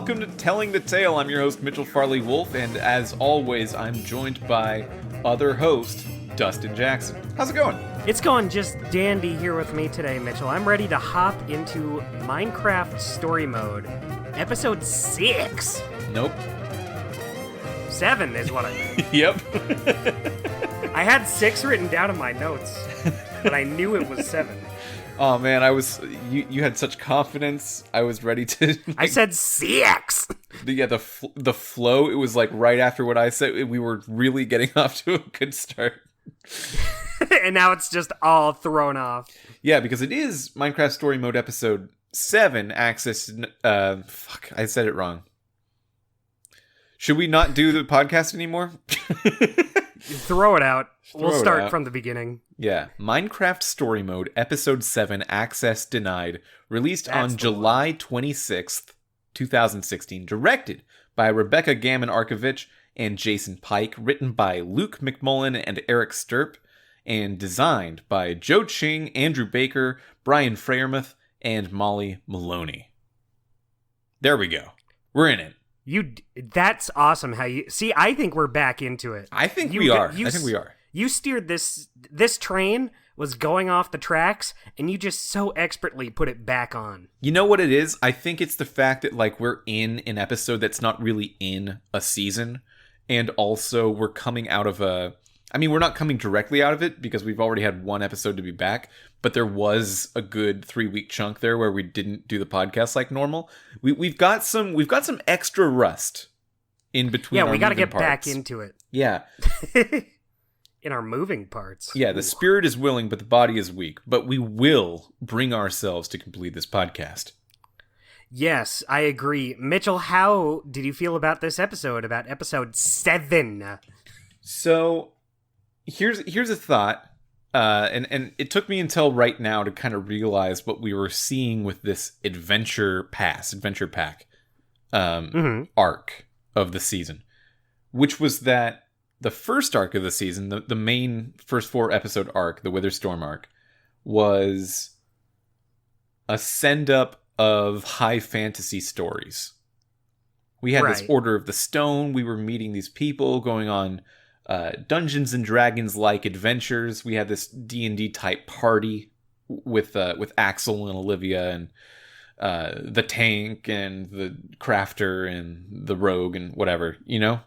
welcome to Telling the Tale. I'm your host, Mitchell Farley Wolf, and as always, I'm joined by other host, Dustin Jackson. How's it going? It's going just dandy here with me today, Mitchell. I'm ready to hop into Minecraft Story Mode, Episode 6. Nope. 7 is what I meant. Yep. I had 6 written down in my notes, but I knew it was 7. Oh man, you had such confidence. I was ready to. I said 6. The flow. It was like right after what I said. We were really getting off to a good start. And now it's just all thrown off. Yeah, because it is Minecraft Story Mode Episode 7. Access. I said it wrong. Should we not do the podcast anymore? Throw it out. We'll start from the beginning. Yeah. Minecraft Story Mode, Episode 7, Access Denied, released on July 26th, 2016, directed by Rebecca Gammon-Arkovich and Jason Pike, written by Luke McMullen and Eric Sturp, and designed by Joe Ching, Andrew Baker, Brian Freyermuth, and Molly Maloney. There we go. We're in it. That's awesome how you... See, I think we're back into it. I think we are. You steered this train was going off the tracks, and you just so expertly put it back on. You know what it is? I think it's the fact that like we're in an episode that's not really in a season, and also we're coming out of a... I mean, we're not coming directly out of it because we've already had one episode to be back, but there was a good 3-week chunk there where we didn't do the podcast like normal. We've got some extra rust in between. Yeah, we got to get parts. back into it. Yeah. In our moving parts. Yeah, the spirit is willing, but the body is weak. But we will bring ourselves to complete this podcast. Yes, I agree. Mitchell, how did you feel about this episode, about episode 7? So, here's a thought, and it took me until right now to kind of realize what we were seeing with this adventure pack arc of the season, which was that the first arc of the season, the main first 4 episode arc, the Witherstorm arc, was a send up of high fantasy stories. We had this Order of the Stone. We were meeting these people, going on Dungeons and Dragons like adventures. We had this D&D type party with Axel and Olivia and the tank and the crafter and the rogue and whatever, you know.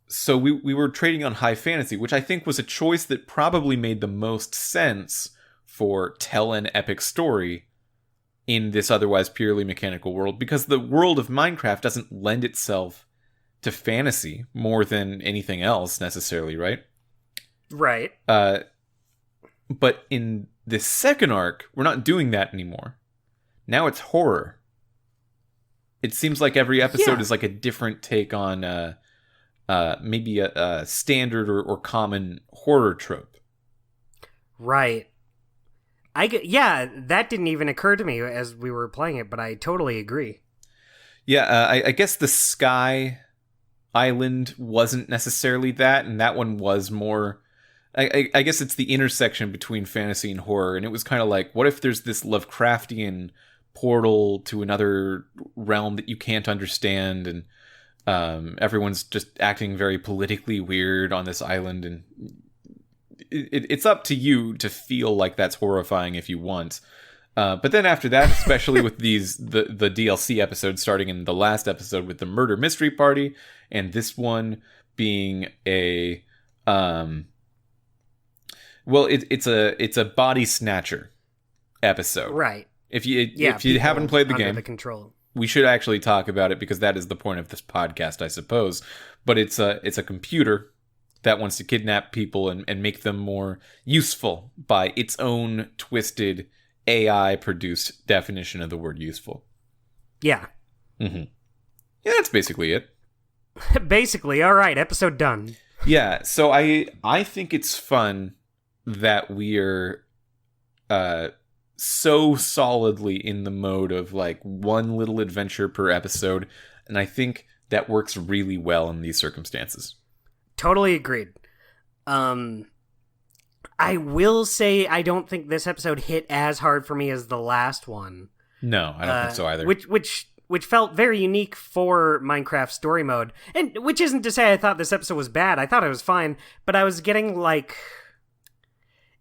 So we were trading on high fantasy, which I think was a choice that probably made the most sense for tell an epic story in this otherwise purely mechanical world, because the world of Minecraft doesn't lend itself to fantasy more than anything else necessarily, right? Right. But in this second arc, we're not doing that anymore. Now it's horror. It seems like every episode is like a different take on maybe a standard or common horror trope. Right. That didn't even occur to me as we were playing it, but I totally agree. Yeah, I guess the Sky Island wasn't necessarily that, and that one was more... I guess it's the intersection between fantasy and horror, and it was kind of like, what if there's this Lovecraftian portal to another realm that you can't understand, and everyone's just acting very politically weird on this island, and it's up to you to feel like that's horrifying if you want. But then after that, especially with the DLC episodes starting in the last episode with the murder mystery party, and this one being a it's a body snatcher episode, right? If you haven't played the game, the control. We should actually talk about it because that is the point of this podcast, I suppose. But it's a computer that wants to kidnap people and make them more useful by its own twisted AI-produced definition of the word useful. Yeah. Mm-hmm. Yeah, that's basically it. Basically, all right, episode done. Yeah, so I think it's fun that we're so solidly in the mode of like one little adventure per episode, and I think that works really well in these circumstances. Totally agreed. I will say I don't think this episode hit as hard for me as the last one. No, I don't think so either. Which which felt very unique for Minecraft story mode. And which isn't to say I thought this episode was bad. I thought it was fine, but I was getting like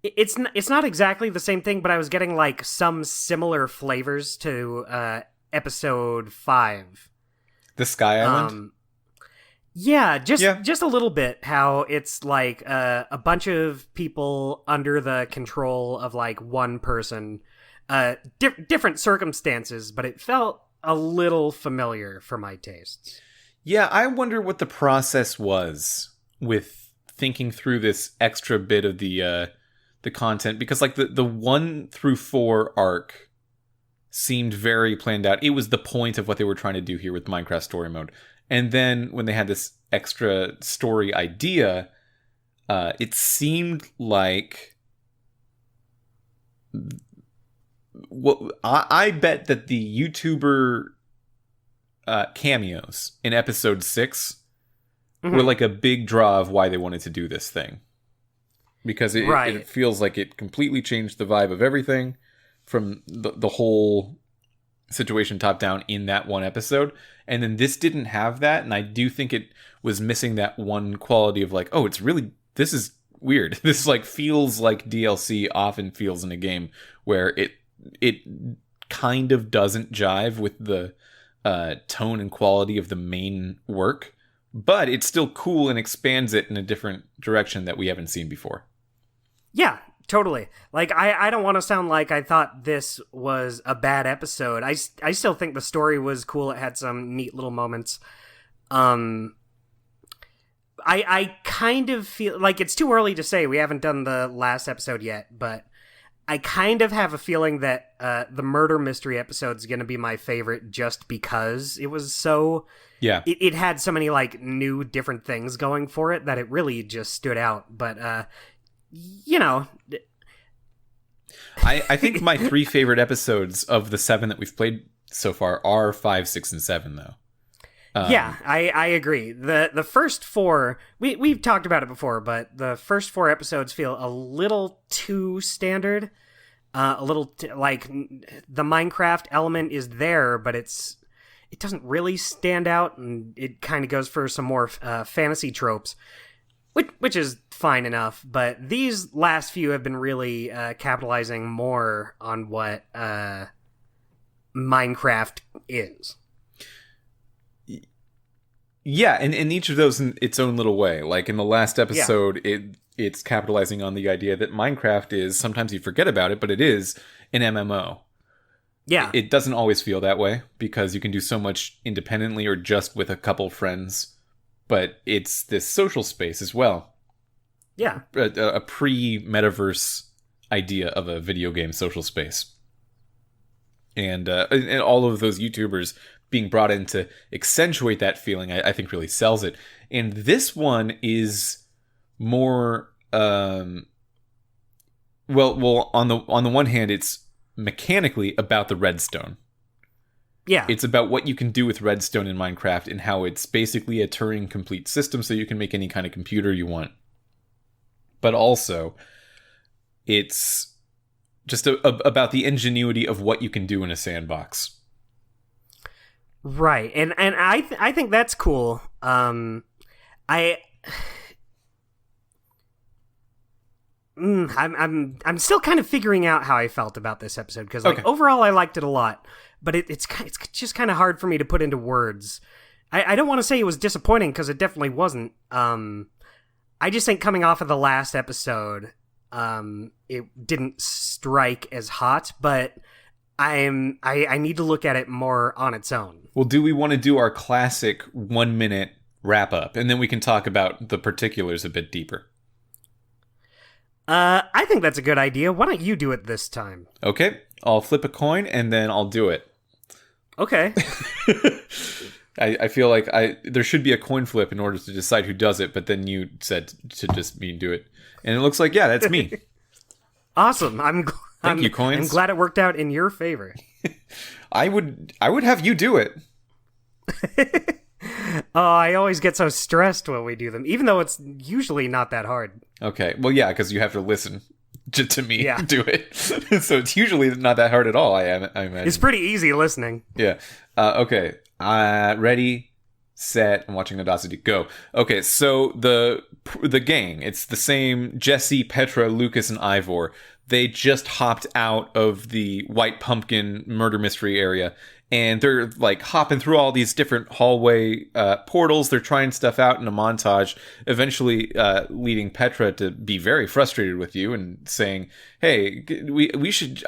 it's not exactly the same thing, but I was getting like some similar flavors to episode 5. The Sky Island? Yeah, just a little bit. How it's like a bunch of people under the control of like one person, different circumstances, but it felt a little familiar for my tastes. Yeah, I wonder what the process was with thinking through this extra bit of the content, because like the 1 through 4 arc seemed very planned out. It was the point of what they were trying to do here with Minecraft story mode. And then when they had this extra story idea, it seemed like I bet that the YouTuber cameos in episode 6 were like a big draw of why they wanted to do this thing. Because it feels like it completely changed the vibe of everything from the whole situation top down in that one episode. And then this didn't have that. And I do think it was missing that one quality of like, oh, this is weird. This like feels like DLC often feels in a game, where it kind of doesn't jive with the tone and quality of the main work, but it's still cool and expands it in a different direction that we haven't seen before. Yeah, totally. Like, I don't want to sound like I thought this was a bad episode. I still think the story was cool. It had some neat little moments. I kind of feel like it's too early to say. We haven't done the last episode yet, but I kind of have a feeling that the murder mystery episode is going to be my favorite just because it was so... Yeah. It had so many, like, new different things going for it that it really just stood out. But, you know... I think my 3 favorite episodes of the 7 that we've played so far are 5, 6, and 7, though. Yeah, I agree. The first 4, we've talked about it before, but the first 4 episodes feel a little too standard. A little like the Minecraft element is there, but it doesn't really stand out, and it kind of goes for some more fantasy tropes, which is fine enough. But these last few have been really capitalizing more on what Minecraft is. Yeah, and each of those in its own little way. Like in the last episode, it's capitalizing on the idea that Minecraft is, sometimes you forget about it, but it is an MMO. Yeah. It doesn't always feel that way, because you can do so much independently or just with a couple friends. But it's this social space as well. Yeah. A pre-metaverse idea of a video game social space. And all of those YouTubers being brought in to accentuate that feeling, I think really sells it. And this one is more well, on the one hand, it's mechanically about the redstone. Yeah. It's about what you can do with redstone in Minecraft and how it's basically a Turing complete system, so you can make any kind of computer you want. But also, it's just about the ingenuity of what you can do in a sandbox. Right, and I think that's cool. I'm still kind of figuring out how I felt about this episode, because like overall I liked it a lot, but it's just kind of hard for me to put into words. I don't want to say it was disappointing, because it definitely wasn't. I just think coming off of the last episode, it didn't strike as hot, but I need to look at it more on its own. Well, do we want to do our classic 1-minute wrap up, and then we can talk about the particulars a bit deeper? I think that's a good idea. Why don't you do it this time? Okay, I'll flip a coin and then I'll do it. Okay. I feel like there should be a coin flip in order to decide who does it, but then you said to just me do it. And it looks like, yeah, that's me. Awesome. Thank you, coins. I'm glad it worked out in your favor. I would have you do it. Oh, I always get so stressed when we do them, even though it's usually not that hard. Okay. Well, yeah, because you have to listen to me Yeah. do it. So it's usually not that hard at all, I imagine. It's pretty easy listening. Yeah. Okay. Ready, set. I'm watching Audacity. Go. Okay. So the gang. It's the same. Jesse, Petra, Lucas, and Ivor. They just hopped out of the White Pumpkin murder mystery area, and they're like hopping through all these different hallway portals. They're trying stuff out in a montage, eventually leading Petra to be very frustrated with you and saying, "Hey, we should.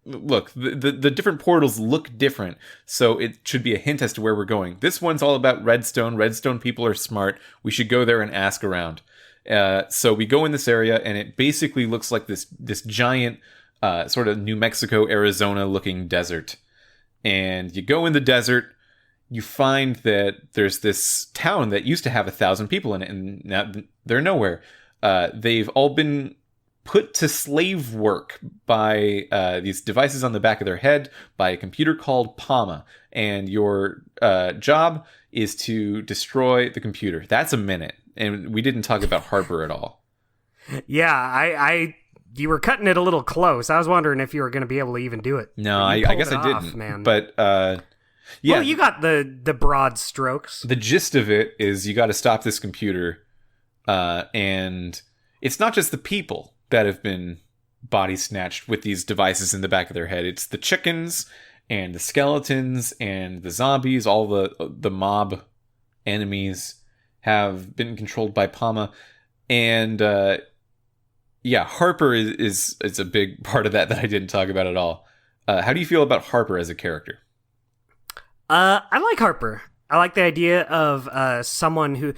Look, the different portals look different, so it should be a hint as to where we're going. This one's all about Redstone. Redstone people are smart. We should go there and ask around." So we go in this area, and it basically looks like this giant sort of New Mexico, Arizona looking desert. And you go in the desert, you find that there's this town that used to have 1,000 people in it, and now they're nowhere. They've all been put to slave work by these devices on the back of their head by a computer called PAMA. And your job is to destroy the computer. That's a minute. And we didn't talk about Harper at all. Yeah, you were cutting it a little close. I was wondering if you were going to be able to even do it. No, I guess I didn't. Man. But yeah, well, you got the broad strokes. The gist of it is you got to stop this computer, and it's not just the people that have been body snatched with these devices in the back of their head. It's the chickens and the skeletons and the zombies. All the mob enemies have been controlled by PAMA, and yeah, Harper is a big part of that I didn't talk about at all. How do you feel about Harper as a character? I like Harper. I like the idea of someone who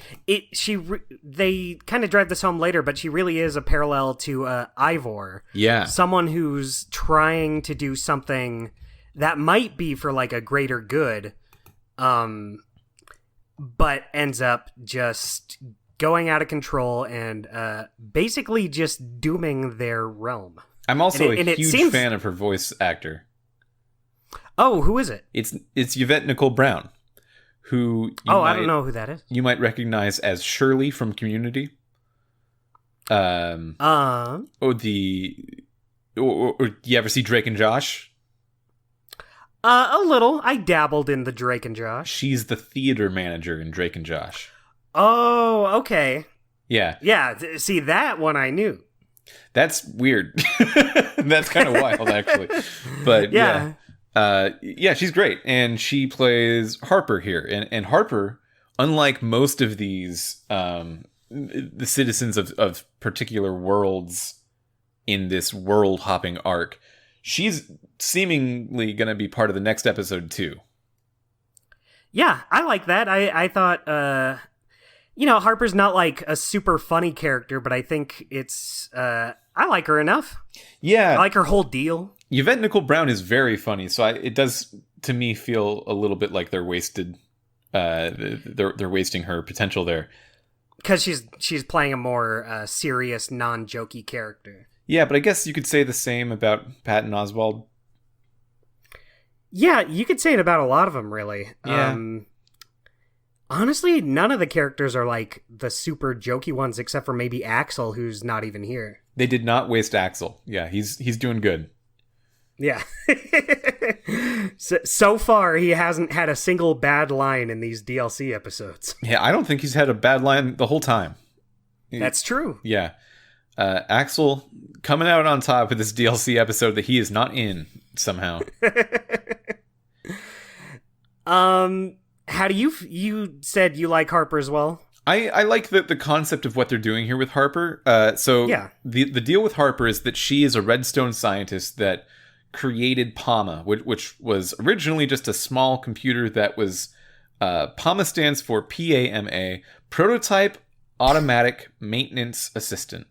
they kind of drive this home later, but she really is a parallel to Ivor. Yeah, someone who's trying to do something that might be for like a greater good, but ends up just going out of control and basically just dooming their realm. I'm also a huge fan of her voice actor. Oh, who is it? It's Yvette Nicole Brown, who I don't know who that is. You might recognize as Shirley from Community. Or you ever see Drake and Josh? A little. I dabbled in the Drake and Josh. She's the theater manager in Drake and Josh. Oh, okay. Yeah. Yeah, see, that one I knew. That's weird. That's kind of wild, actually. But yeah. Yeah, she's great. And she plays Harper here. And Harper, unlike most of these, the citizens of particular worlds in this world-hopping arc, she's seemingly going to be part of the next episode, too. Yeah, I like that. I thought, Harper's not like a super funny character, but I think it's, I like her enough. Yeah. I like her whole deal. Yvette Nicole Brown is very funny, so it does, to me, feel a little bit like they're wasted, they're wasting her potential there. Because she's playing a more serious, non-jokey character. Yeah, but I guess you could say the same about Patton Oswalt. Yeah, you could say it about a lot of them, really. Yeah. Honestly, none of the characters are like the super jokey ones, except for maybe Axel, who's not even here. They did not waste Axel. Yeah, he's doing good. Yeah. so far, he hasn't had a single bad line in these DLC episodes. Yeah, I don't think he's had a bad line the whole time. That's true. Yeah. Axel coming out on top with this DLC episode that he is not in somehow. How do you said you like Harper as well? I like the concept of what they're doing here with Harper. Yeah. The deal with Harper is that she is a Redstone scientist that created PAMA, which was originally just a small computer that was PAMA stands for PAMA, Prototype Automatic Maintenance Assistant.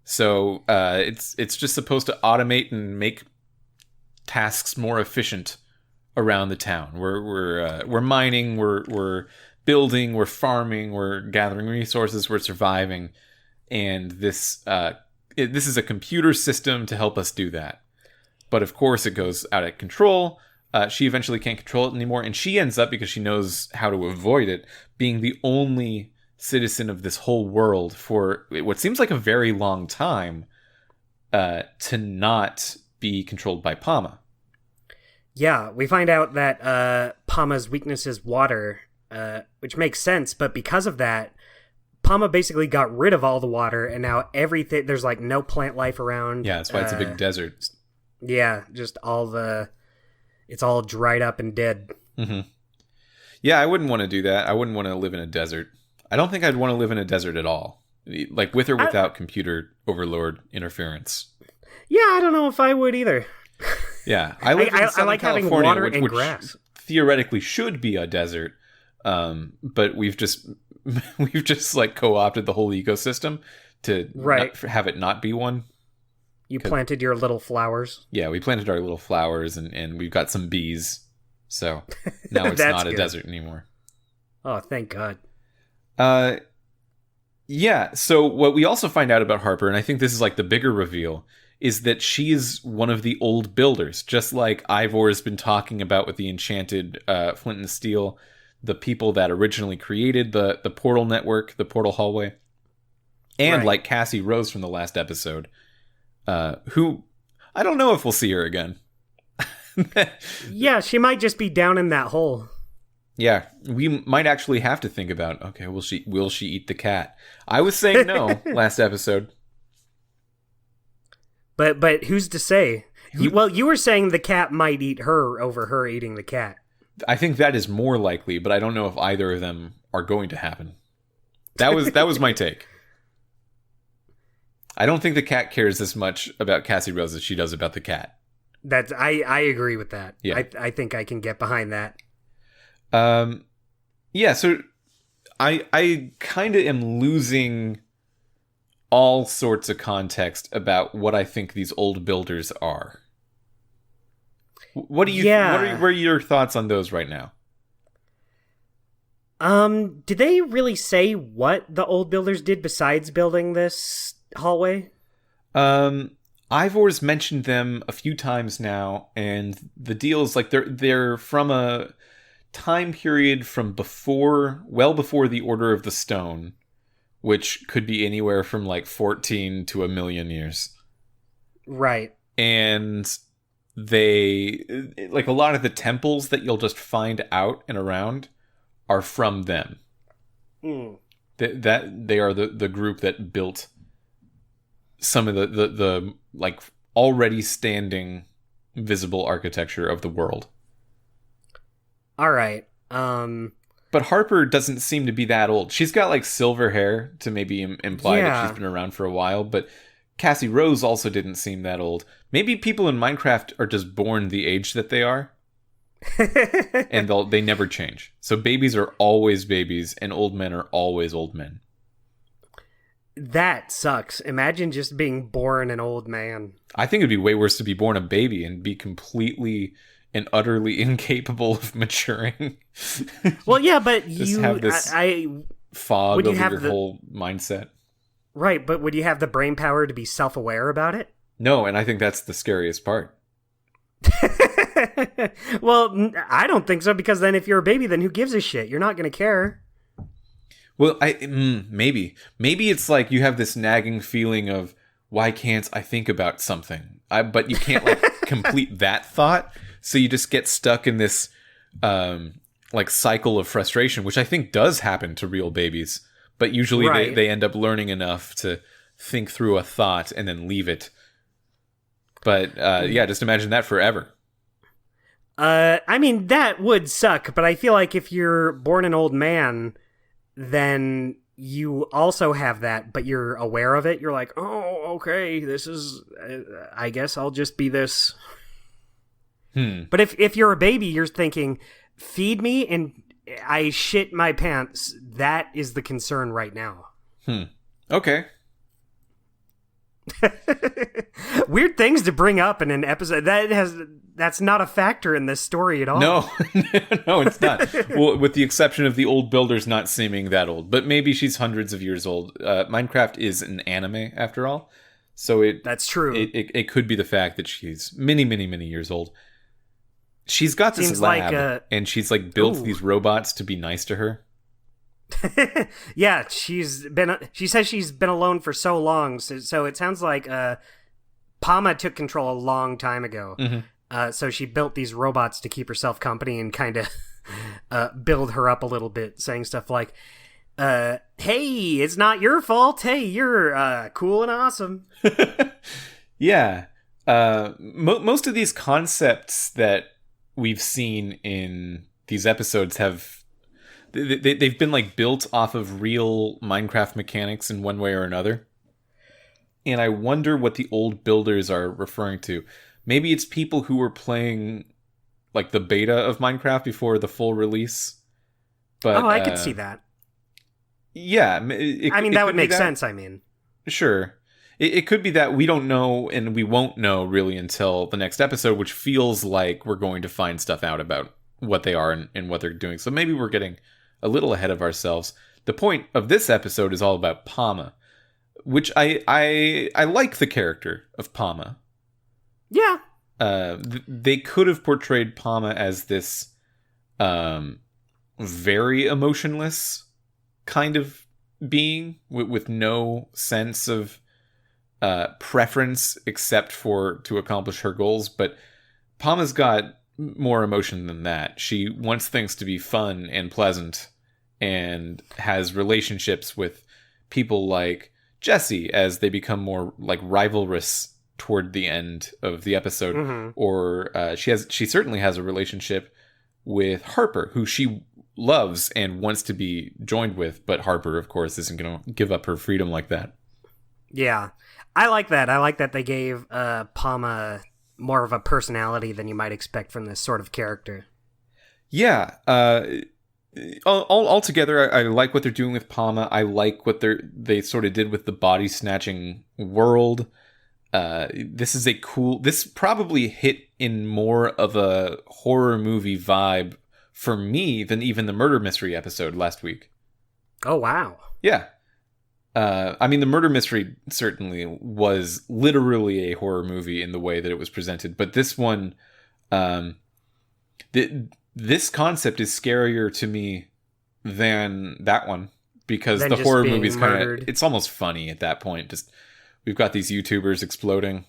So it's just supposed to automate and make tasks more efficient around the town. We're mining, we're building, we're farming, we're gathering resources, we're surviving, and this is a computer system to help us do that. But of course, it goes out of control. She eventually can't control it anymore, and she ends up, because she knows how to avoid it, being the only citizen of this whole world for what seems like a very long time, to not be controlled by Palma. Yeah, we find out that Palma's weakness is water, which makes sense, but because of that, Palma basically got rid of all the water, and now everything, there's like no plant life around. Yeah, that's why it's a big desert. Yeah, just it's all dried up and dead. Mm-hmm. Yeah, I wouldn't want to do that. I wouldn't want to live in a desert. I don't think I'd want to live in a desert at all. Like, with or without computer overlord interference. Yeah, I don't know if I would either. Yeah, I live in Southern like California, having water which and grass. Theoretically should be a desert, but we've just like co-opted the whole ecosystem to have it not be one. You planted your little flowers. Yeah, we planted our little flowers, and we've got some bees, so now it's not a desert anymore. Oh, thank God. Yeah, so what we also find out about Harper, and I think this is like the bigger reveal, is that she's one of the old builders, just like Ivor's been talking about with the enchanted flint and steel, the people that originally created the portal network, the portal hallway, and like Cassie Rose from the last episode, who I don't know if we'll see her again. Yeah, she might just be down in that hole. Yeah, we might actually have to think about, okay, will she eat the cat? I was saying no last episode. But who's to say? You were saying the cat might eat her over her eating the cat. I think that is more likely, but I don't know if either of them are going to happen. That was my take. I don't think the cat cares as much about Cassie Rose as she does about the cat. I agree with that. Yeah. I think I can get behind that. Yeah, so I kind of am losing all sorts of context about what I think these old builders are. What are your thoughts on those right now? Did they really say what the old builders did besides building this hallway? Ivor's mentioned them a few times now, and the deal is like they're from a time period from well before the Order of the Stone, which could be anywhere from like 14 to 1,000,000 years. Right. And they, like, a lot of the temples that you'll just find out and around are from them. Mm. That they are the group that built some of the like already standing visible architecture of the world. All right. But Harper doesn't seem to be that old. She's got like silver hair to maybe imply that she's been around for a while, but Cassie Rose also didn't seem that old. Maybe people in Minecraft are just born the age that they are. And they never change. So babies are always babies and old men are always old men. That sucks. Imagine just being born an old man. I think it'd be way worse to be born a baby and be completely and utterly incapable of maturing. Well, yeah, but just have this fog over your whole mindset. Right, but would you have the brain power to be self-aware about it? No, and I think that's the scariest part. Well, I don't think so, because then if you're a baby, then who gives a shit? You're not going to care. Well, maybe it's like you have this nagging feeling of, why can't I think about something? But you can't like complete that thought, so you just get stuck in this like cycle of frustration, which I think does happen to real babies. But usually they end up learning enough to think through a thought and then leave it. But yeah, just imagine that forever. I mean, that would suck, but I feel like if you're born an old man, then you also have that, but you're aware of it. You're like, oh, okay, this is, I guess I'll just be this. But if you're a baby, you're thinking, feed me and I shit my pants. That is the concern right now. Okay. Weird things to bring up in an episode. That's not a factor in this story at all. No, no, it's not. Well, with the exception of the old builders not seeming that old, but maybe she's hundreds of years old. Minecraft is an anime after all, so that's true. It could be the fact that she's many, many, many years old. She's got this lab, and she's like built these robots to be nice to her. Yeah, she says she's been alone for so long, so it sounds like Palma took control a long time ago. Mm-hmm. So she built these robots to keep herself company and kind of build her up a little bit, saying stuff like, hey, it's not your fault. Hey, you're cool and awesome. Yeah. Most of these concepts that we've seen in these episodes they've been like built off of real Minecraft mechanics in one way or another. And I wonder what the old builders are referring to. Maybe it's people who were playing like the beta of Minecraft before the full release. But I could see that. Yeah. That would make sense, I mean. Sure. It could be that we don't know, and we won't know really until the next episode, which feels like we're going to find stuff out about what they are and what they're doing. So maybe we're getting a little ahead of ourselves. The point of this episode is all about Palma, which I like the character of Palma. Yeah. They could have portrayed Palma as this very emotionless kind of being with no sense of preference except to accomplish her goals. But Palma's got more emotion than that. She wants things to be fun and pleasant and has relationships with people like Jesse as they become more like rivalrous toward the end of the episode. Mm-hmm. Or she certainly has a relationship with Harper, who she loves and wants to be joined with, but Harper, of course, isn't going to give up her freedom like that. Yeah. I like that. I like that they gave Palma more of a personality than you might expect from this sort of character. Yeah. Altogether, I like what they're doing with Palma. I like what they sort of did with the body snatching world. This probably hit in more of a horror movie vibe for me than even the murder mystery episode last week. Oh, wow. Yeah. The murder mystery certainly was literally a horror movie in the way that it was presented. But this one, this concept is scarier to me than that one, because the horror movie's kind of, it's almost funny at that point. Just, we've got these YouTubers exploding.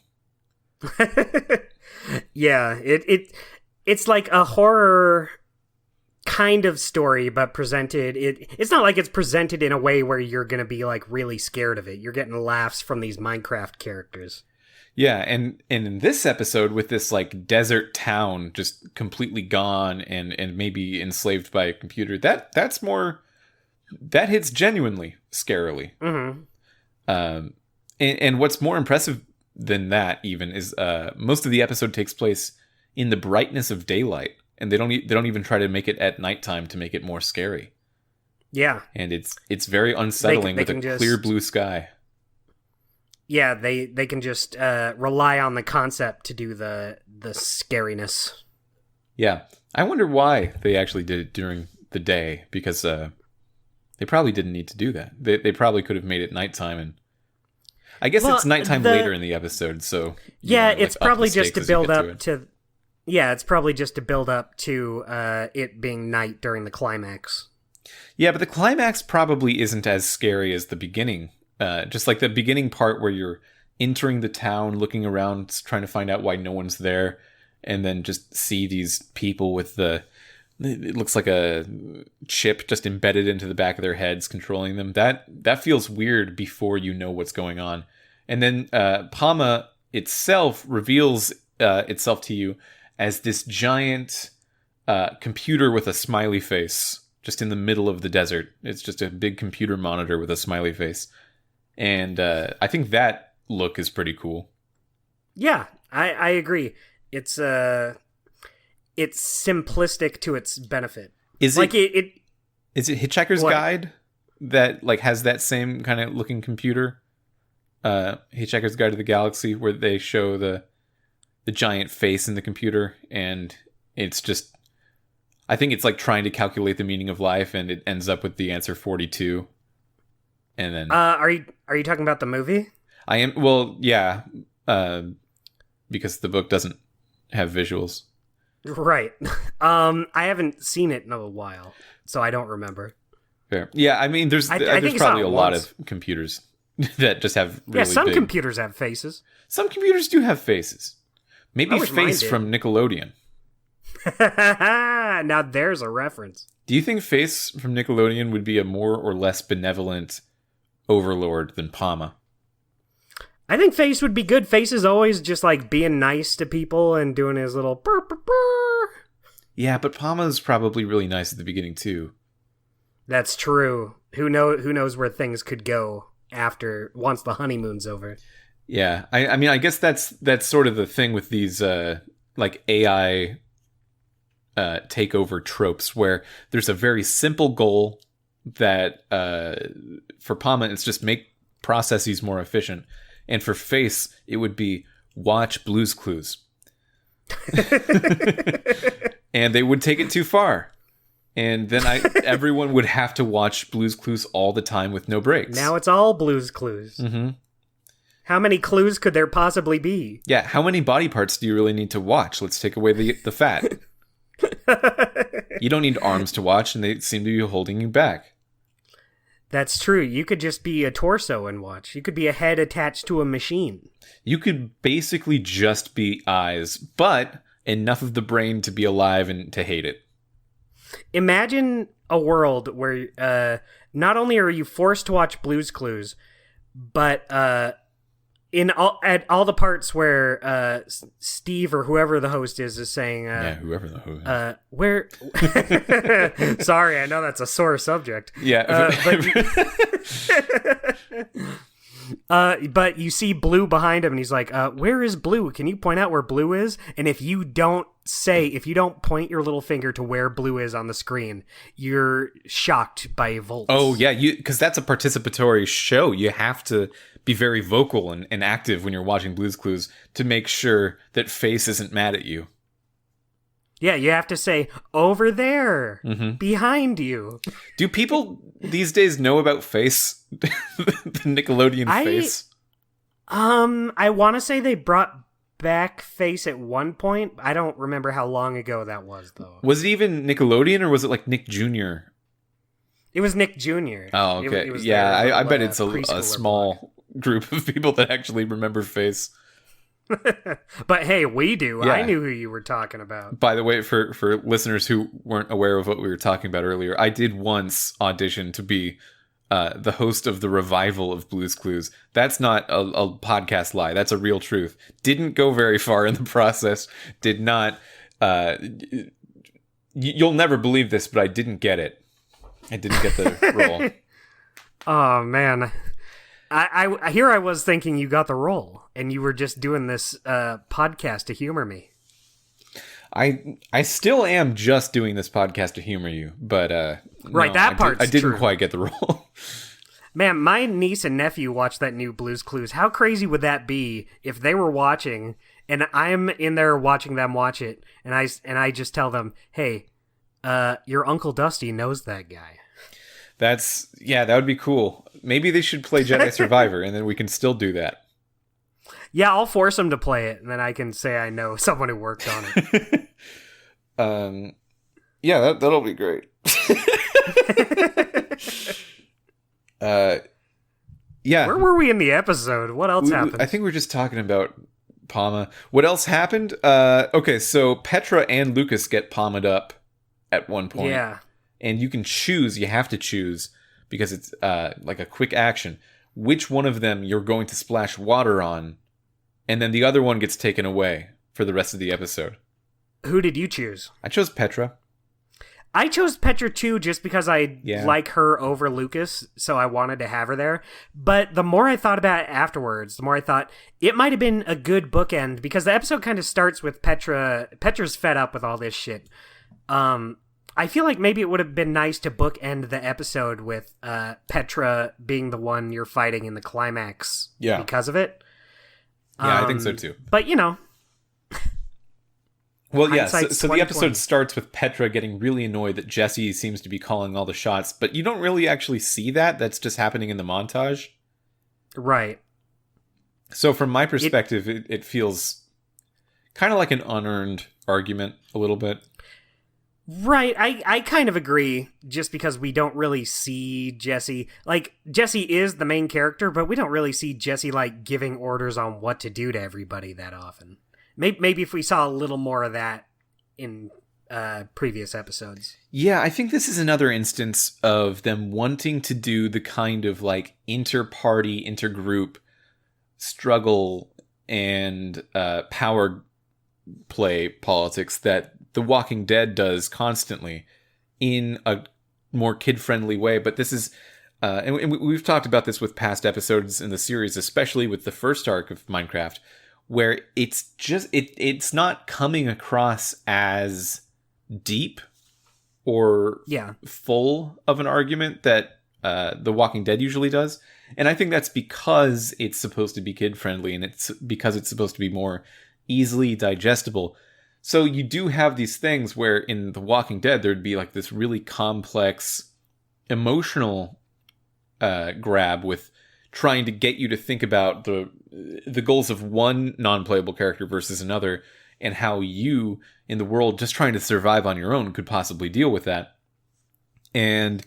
Yeah, it's like a horror kind of story, but presented it's not like it's presented in a way where you're gonna be like really scared of it. You're getting laughs from these Minecraft characters. Yeah, and in this episode, with this like desert town just completely gone and maybe enslaved by a computer, that hits genuinely scarily. Mm-hmm. And what's more impressive than that even is most of the episode takes place in the brightness of daylight. And they don't even try to make it at nighttime to make it more scary. Yeah, and it's very unsettling with a clear blue sky. Yeah, they can just rely on the concept to do the scariness. Yeah, I wonder why they actually did it during the day, because they probably didn't need to do that. They probably could have made it nighttime, and I guess it's nighttime later in the episode. So yeah, it's probably just to build up to. Yeah, it's probably just to build up to it being night during the climax. Yeah, but the climax probably isn't as scary as the beginning. Just like the beginning part where you're entering the town, looking around, trying to find out why no one's there, and then just see these people with it looks like a chip just embedded into the back of their heads, controlling them. That feels weird before you know what's going on. And then Palma itself reveals itself to you as this giant computer with a smiley face just in the middle of the desert. It's just a big computer monitor with a smiley face. And I think that look is pretty cool. Yeah, I agree. It's simplistic to its benefit. Is like it Hitchhiker's Guide that like has that same kind of looking computer? Hitchhiker's Guide to the Galaxy, where they show the giant face in the computer, and it's just, I think it's like trying to calculate the meaning of life, and it ends up with the answer 42. And then are you talking about the movie? I am. Well, yeah, because the book doesn't have visuals. Right. I haven't seen it in a while, so I don't remember. Fair. Yeah, I mean, there's probably a lot of computers that just have really Yeah, some big... computers have faces. Some computers do have faces. Maybe I wish mine Face did. from Nickelodeon. Now there's a reference. Do you think Face from Nickelodeon would be a more or less benevolent overlord than Palma? I think Face would be good. Face is always just like being nice to people and doing his little burr, burr, burr. Yeah, but Palma's probably really nice at the beginning too. That's true. Who knows where things could go after once the honeymoon's over. Yeah, I mean, I guess that's sort of the thing with these like AI takeover tropes, where there's a very simple goal that for Palma it's just make processes more efficient, and for Face it would be watch Blue's Clues, and they would take it too far, and then everyone would have to watch Blue's Clues all the time with no breaks. Now it's all Blue's Clues. Mm-hmm. How many clues could there possibly be? Yeah, how many body parts do you really need to watch? Let's take away the fat. You don't need arms to watch, and they seem to be holding you back. That's true. You could just be a torso and watch. You could be a head attached to a machine. You could basically just be eyes, but enough of the brain to be alive and to hate it. Imagine a world where not only are you forced to watch Blue's Clues, but at all the parts where Steve or whoever the host is saying whoever the host is. Where sorry, I know that's a sore subject. Yeah. But you see Blue behind him and he's like, where is Blue? Can you point out where Blue is? And if you don't point your little finger to where Blue is on the screen, you're shocked by volts. Oh yeah, because that's a participatory show. You have to be very vocal and active when you're watching Blue's Clues to make sure that Face isn't mad at you. Yeah, you have to say, over there, Mm-hmm. behind you. Do people these days know about Face? The Nickelodeon Face? I want to say they brought back Face at one point. I don't remember how long ago that was, though. Was it even Nickelodeon, or was it like Nick Jr.? It was Nick Jr. Oh, okay. It was yeah, their I little, bet it's a preschooler small group of people that actually remember Face. But hey, we do. Yeah. I knew who you were talking about. By the way, for listeners who weren't aware of what we were talking about earlier, I did once audition to be the host of the revival of Blue's Clues. That's not a podcast lie. That's a real truth. Didn't go very far in the process. Did not. You'll never believe this, but I didn't get it. I didn't get the role. Oh man, I here I was thinking you got the role, and you were just doing this podcast to humor me. I still am just doing this podcast to humor you, but right, no, that part's I didn't true. quite get the role. Man, my niece and nephew watched that new Blue's Clues. How crazy would that be if they were watching and I'm in there watching them watch it, and I just tell them, "Hey, your Uncle Dusty knows that guy." That would be cool. Maybe they should play Jedi Survivor, and then we can still do that. Yeah, I'll force them to play it, and then I can say I know someone who worked on it. Yeah, that'll be great. Yeah. Where were we in the episode? What else happened? I think we were just talking about Palma. What else happened? Okay, so Petra and Lucas get palmed up at one point. Yeah. And you can choose, you have to choose, because it's like a quick action, which one of them you're going to splash water on, and then the other one gets taken away for the rest of the episode. Who did you choose? I chose Petra. I chose Petra too just because I like her over Lucas, so I wanted to have her there. But the more I thought about it afterwards, the more I thought it might have been a good bookend, because the episode kind of starts with Petra's fed up with all this shit. I feel like maybe it would have been nice to bookend the episode with Petra being the one you're fighting in the climax because of it. Yeah, I think so too. But, you know. Well, yeah, so the episode starts with Petra getting really annoyed that Jesse seems to be calling all the shots, but you don't really actually see that. That's just happening in the montage. Right. So from my perspective, it feels kind of like an unearned argument a little bit. Right, I kind of agree, just because we don't really see Jesse. Like, Jesse is the main character, but we don't really see Jesse, like, giving orders on what to do to everybody that often. Maybe if we saw a little more of that in previous episodes. Yeah, I think this is another instance of them wanting to do the kind of, like, inter-party, intergroup struggle and power play politics that The Walking Dead does constantly in a more kid-friendly way. But this is, and we've talked about this with past episodes in the series, especially with the first arc of Minecraft, where it's just, it's not coming across as deep or full of an argument that The Walking Dead usually does. And I think that's because it's supposed to be kid-friendly, and it's because it's supposed to be more easily digestible. So you do have these things where in The Walking Dead, there'd be like this really complex emotional grab with trying to get you to think about the goals of one non-playable character versus another, and how you, in the world, just trying to survive on your own, could possibly deal with that. And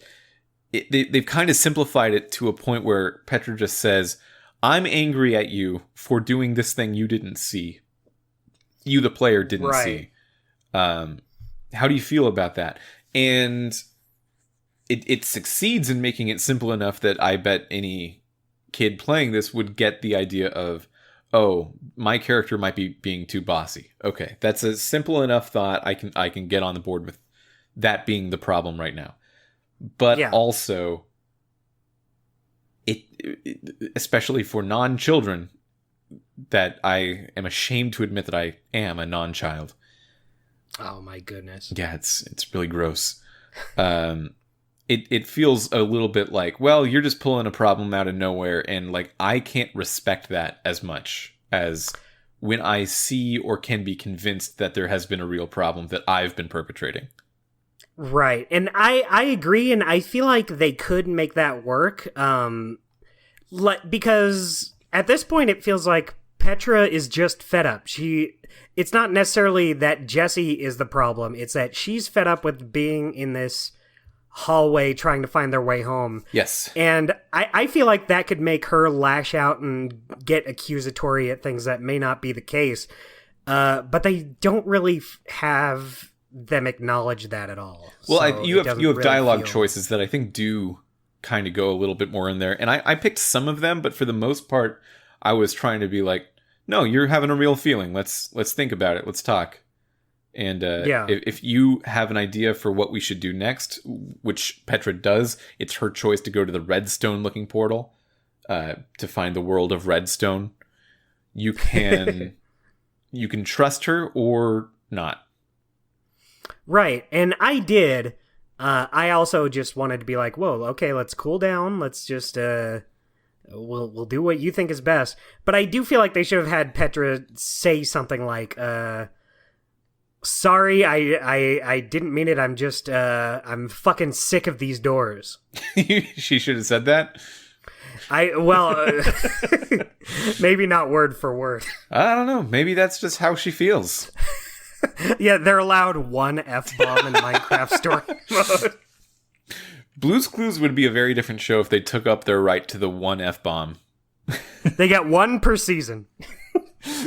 they've kind of simplified it to a point where Petra just says, I'm angry at you for doing this thing you didn't see. You, the player, didn't see. How do you feel about that? And it succeeds in making it simple enough that I bet any kid playing this would get the idea of, oh, my character might be being too bossy. Okay, that's a simple enough thought. I can get on the board with that being the problem right now. But also, it especially for non-children, that I am ashamed to admit that I am a non-child. Oh my goodness. Yeah, it's really gross. It feels a little bit like, well, you're just pulling a problem out of nowhere, and like I can't respect that as much as when I see or can be convinced that there has been a real problem that I've been perpetrating. Right. And I agree, and I feel like they could make that work. Because at this point it feels like Petra is just fed up. It's not necessarily that Jesse is the problem. It's that she's fed up with being in this hallway trying to find their way home. Yes. And I feel like that could make her lash out and get accusatory at things that may not be the case. But they don't really have them acknowledge that at all. Well, so you have really dialogue choices that I think do kind of go a little bit more in there. And I picked some of them, but for the most part, I was trying to be like, no, you're having a real feeling. Let's think about it. Let's talk. And if you have an idea for what we should do next, which Petra does, it's her choice to go to the Redstone-looking portal to find the world of Redstone. You can you can trust her or not. Right, and I did. I also just wanted to be like, whoa, okay, let's cool down. Let's just we'll do what you think is best. But I do feel like they should have had Petra say something like, sorry, I didn't mean it. I'm just, I'm fucking sick of these doors. She should have said that. Maybe not word for word. I don't know. Maybe that's just how she feels. Yeah, they're allowed one F-bomb in Minecraft story mode. Blue's Clues would be a very different show if they took up their right to the one F-bomb. They get one per season.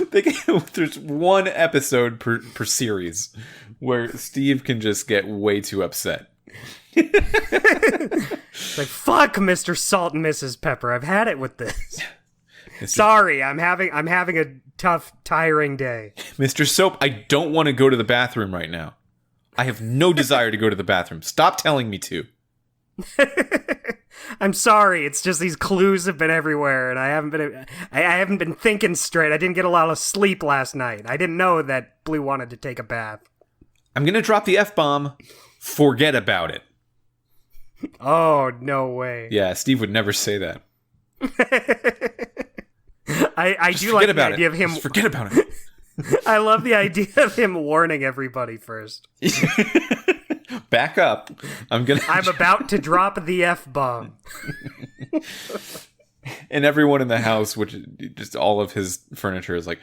There's one episode per series where Steve can just get way too upset. It's like, fuck Mr. Salt and Mrs. Pepper. I've had it with this. Sorry, I'm having a tough, tiring day. Mr. Soap, I don't want to go to the bathroom right now. I have no desire to go to the bathroom. Stop telling me to. I'm sorry. It's just these clues have been everywhere, and I haven't been thinking straight. I didn't get a lot of sleep last night. I didn't know that Blue wanted to take a bath. I'm gonna drop the F-bomb. Forget about it. Oh, no way. Yeah, Steve would never say that. I do like the idea of him. Just forget about it. I love the idea of him warning everybody first. Back up. I'm about to drop the F-bomb. And everyone in the house, which just all of his furniture is like,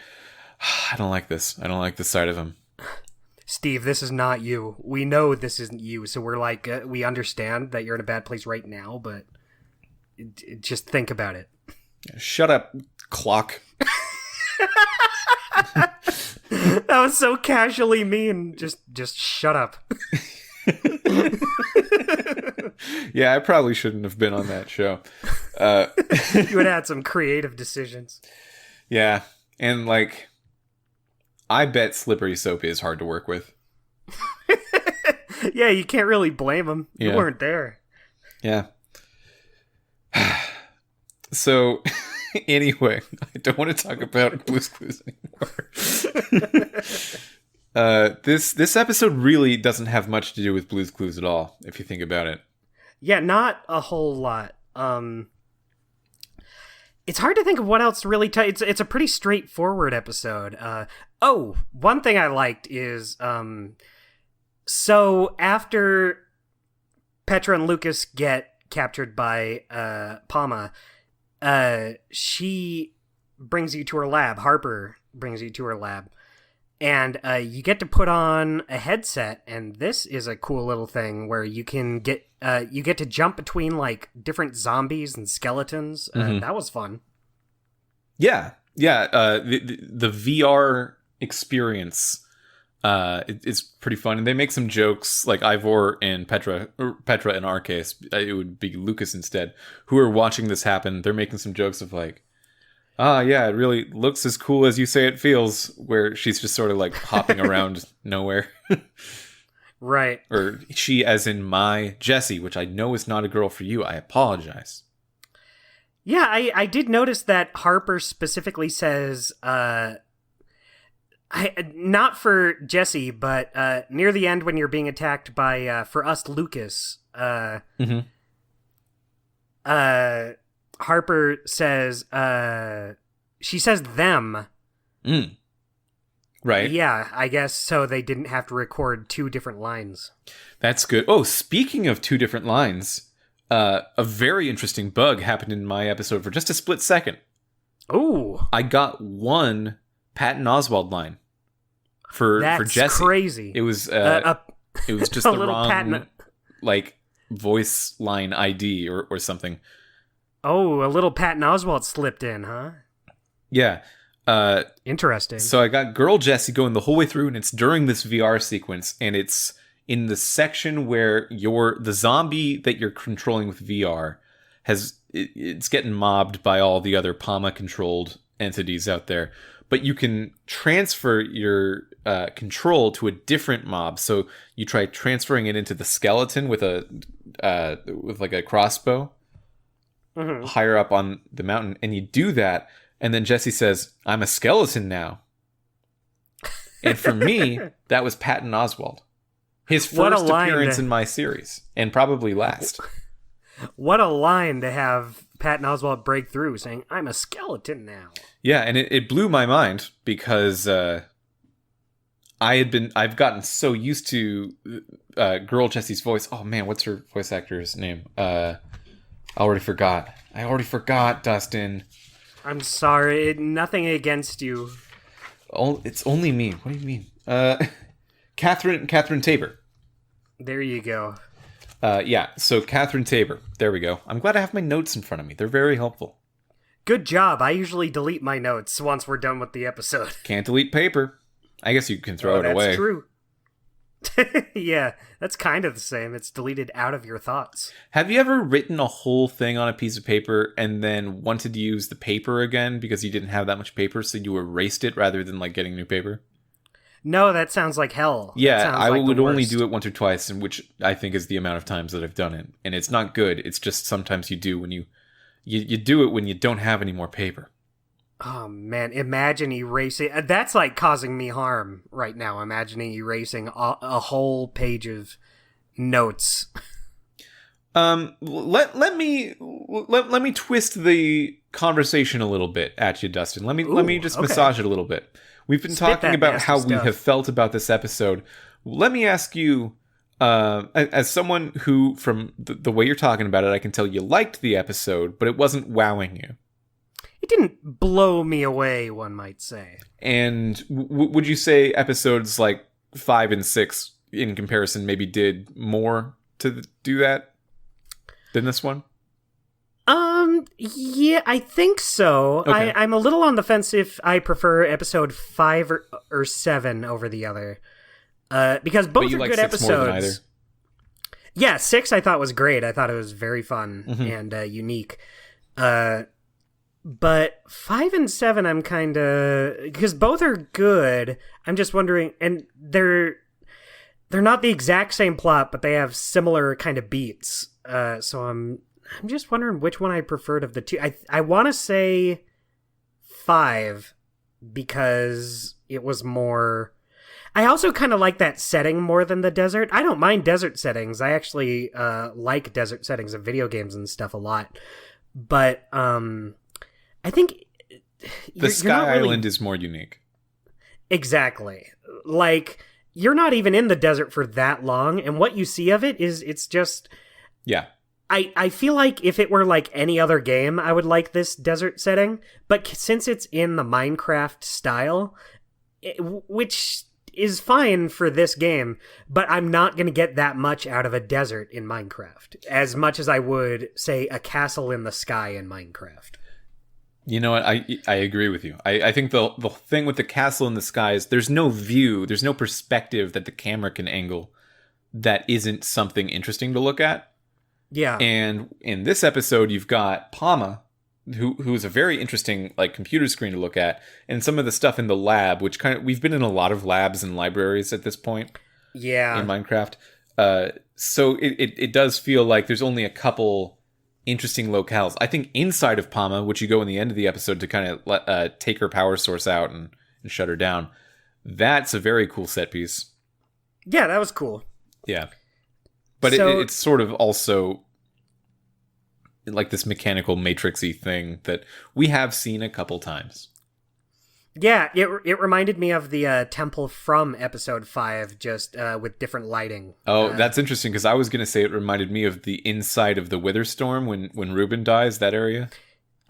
I don't like this. I don't like this side of him. Steve, this is not you. We know this isn't you, so we're like, we understand that you're in a bad place right now, but just think about it. Shut up, clock. That was so casually mean. Just shut up. Yeah, I probably shouldn't have been on that show. You would have had some creative decisions. Yeah, and like, I bet slippery soap is hard to work with. Yeah, you can't really blame him. You weren't there. Yeah. So, anyway, I don't want to talk about Blue's Clues anymore. This episode really doesn't have much to do with Blue's Clues at all, if you think about it. Yeah, not a whole lot. It's hard to think of what else really. It's a pretty straightforward episode. One thing I liked is so after Petra and Lucas get captured by Palma, she brings you to her lab. Harper brings you to her lab. And you get to put on a headset, and this is a cool little thing where you can get to jump between like different zombies and skeletons. That was fun. Yeah. The VR experience it's pretty fun, and they make some jokes like Ivor and Petra in our case, it would be Lucas instead, who are watching this happen. They're making some jokes of like, yeah, it really looks as cool as you say it feels, where she's just sort of like hopping around nowhere. Right. Or she as in my Jessie, which I know is not a girl for you. I apologize. Yeah, I did notice that Harper specifically says, not for Jessie, but near the end when you're being attacked by, for us, Lucas, Harper says, she says them. Right. Yeah, I guess so they didn't have to record two different lines. That's good. Oh, speaking of two different lines, a very interesting bug happened in my episode for just a split second. Oh. I got one Patton Oswalt line for Jessie. That's crazy. It was just the wrong Patton... like voice line ID or something. Oh, a little Patton Oswalt slipped in, huh? Yeah. Interesting. So I got girl Jessie going the whole way through, and it's during this VR sequence, and it's in the section where the zombie that you're controlling with VR it's getting mobbed by all the other Palma controlled entities out there, but you can transfer your control to a different mob. So you try transferring it into the skeleton with like a crossbow higher up on the mountain, and you do that. And then Jessie says, "I'm a skeleton now." And for me, that was Patton Oswalt. His first appearance in my series, and probably last. What a line to have Patton Oswalt break through, saying, "I'm a skeleton now." Yeah, and it blew my mind because I've gotten so used to girl Jessie's voice. Oh man, what's her voice actor's name? I already forgot, Dustin. I'm sorry. Nothing against you. Oh, it's only me. What do you mean? Catherine Tabor. There you go. Yeah, so Catherine Tabor. There we go. I'm glad I have my notes in front of me. They're very helpful. Good job. I usually delete my notes once we're done with the episode. Can't delete paper. I guess you can throw it away. That's true. Yeah, that's kind of the same. It's deleted out of your thoughts. Have you ever written a whole thing on a piece of paper and then wanted to use the paper again because you didn't have that much paper, so you erased it rather than like getting new paper? No, that sounds like hell. Yeah, I would only do it once or twice, and which I think is the amount of times that I've done it. And it's not good. It's just sometimes you do when you do it when you don't have any more paper. Oh man, imagine erasing. That's like causing me harm right now. Imagining erasing a whole page of notes. Let me twist the conversation a little bit at you, Dustin. Let me just massage it a little bit. We've been talking about how we have felt about this episode. Let me ask you, as someone who, from the way you're talking about it, I can tell you liked the episode, but it wasn't wowing you. It didn't blow me away, one might say. And would you say episodes like 5 and 6 in comparison maybe did more to do that than this one? Yeah, I think so. Okay. I'm a little on the fence if I prefer episode 5 or 7 over the other. Because both are good episodes. More than either. Yeah, 6 I thought was great. I thought it was very fun and unique. But 5 and 7 I'm kind of... Because both are good, I'm just wondering... And they're not the exact same plot, but they have similar kind of beats. So I'm just wondering which one I preferred of the two. I want to say 5 because it was more... I also kind of like that setting more than the desert. I don't mind desert settings. I actually like desert settings of video games and stuff a lot. But I think... The Sky Island is more unique. Exactly. Like, you're not even in the desert for that long, and what you see of it is it's just... Yeah. I feel like if it were like any other game, I would like this desert setting. But since it's in the Minecraft style, which is fine for this game, but I'm not going to get that much out of a desert in Minecraft, as much as I would, say, a castle in the sky in Minecraft. You know what? I agree with you. I think the thing with the castle in the sky is there's no view, there's no perspective that the camera can angle that isn't something interesting to look at. Yeah. And in this episode, you've got Palma, who's a very interesting like computer screen to look at, and some of the stuff in the lab, which we've been in a lot of labs and libraries at this point. Yeah. In Minecraft. So it does feel like there's only a couple interesting locales. I think inside of Palma, which you go in the end of the episode to kind of take her power source out and shut her down, that's a very cool set piece. Yeah, that was cool. Yeah. But so, it's sort of also like this mechanical matrixy thing that we have seen a couple times. Yeah, it reminded me of the temple from episode 5, just with different lighting. Oh, that's interesting, because I was going to say it reminded me of the inside of the Witherstorm when Ruben dies, that area.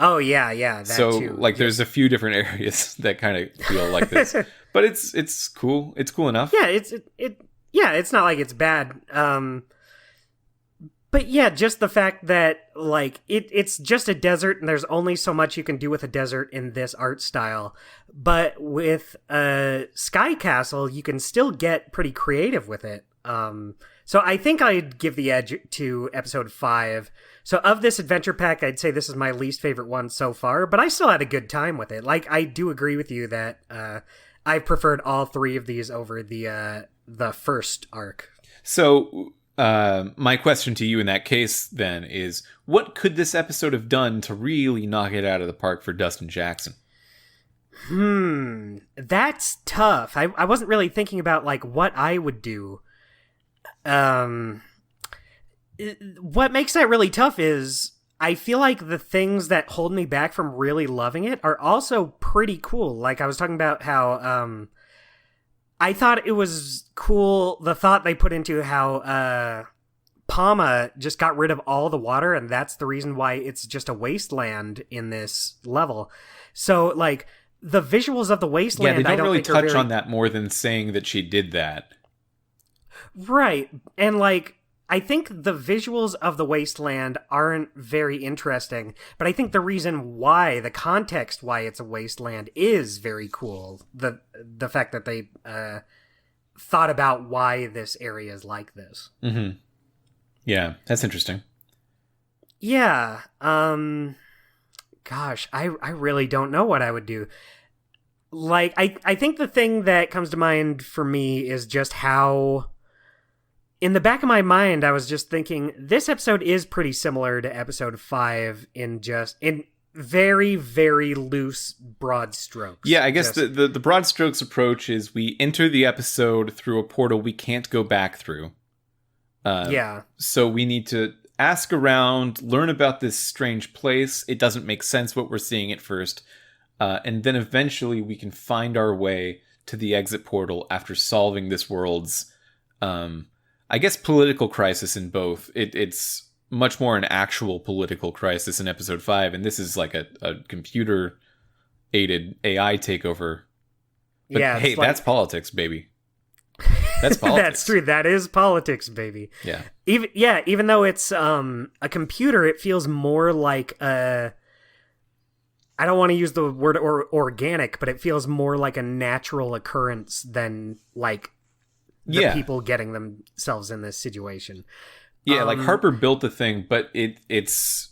Oh, yeah, that so, too. Like, there's a few different areas that kind of feel like this. But it's cool. It's cool enough. Yeah, it's not like it's bad. But yeah, just the fact that, like, it's just a desert and there's only so much you can do with a desert in this art style. But with Sky Castle, you can still get pretty creative with it. So I think I'd give the edge to episode 5. So of this adventure pack, I'd say this is my least favorite one so far, but I still had a good time with it. Like, I do agree with you that I've preferred all 3 of these over the first arc. So... my question to you in that case then is, what could this episode have done to really knock it out of the park for Dustin Jackson? That's tough. I wasn't really thinking about like what I would do. What makes that really tough is I feel like the things that hold me back from really loving it are also pretty cool. Like I was talking about how I thought it was cool, the thought they put into how Palma just got rid of all the water, and that's the reason why it's just a wasteland in this level. So, like, the visuals of the wasteland... Yeah, they don't really touch on that more than saying that she did that. Right, and, like... I think the visuals of the wasteland aren't very interesting, but I think the reason why, the context why it's a wasteland is very cool. The fact that they thought about why this area is like this. Mm-hmm. Yeah, that's interesting. Yeah. Gosh, I really don't know what I would do. Like, I think the thing that comes to mind for me is just how... In the back of my mind, I was just thinking, this episode is pretty similar to episode 5 in very, very loose broad strokes. Yeah, I guess the broad strokes approach is we enter the episode through a portal we can't go back through. Yeah. So we need to ask around, learn about this strange place. It doesn't make sense what we're seeing at first. And then eventually we can find our way to the exit portal after solving this world's... I guess political crisis in both. It's much more an actual political crisis in episode 5, and this is like a computer-aided AI takeover. But yeah, hey, that's politics, baby. That's politics. That's true. That is politics, baby. Yeah. Even though it's a computer, it feels more like a. I don't want to use the word organic, but it feels more like a natural occurrence than like the people getting themselves in this situation. Yeah, like Harper built the thing, but it's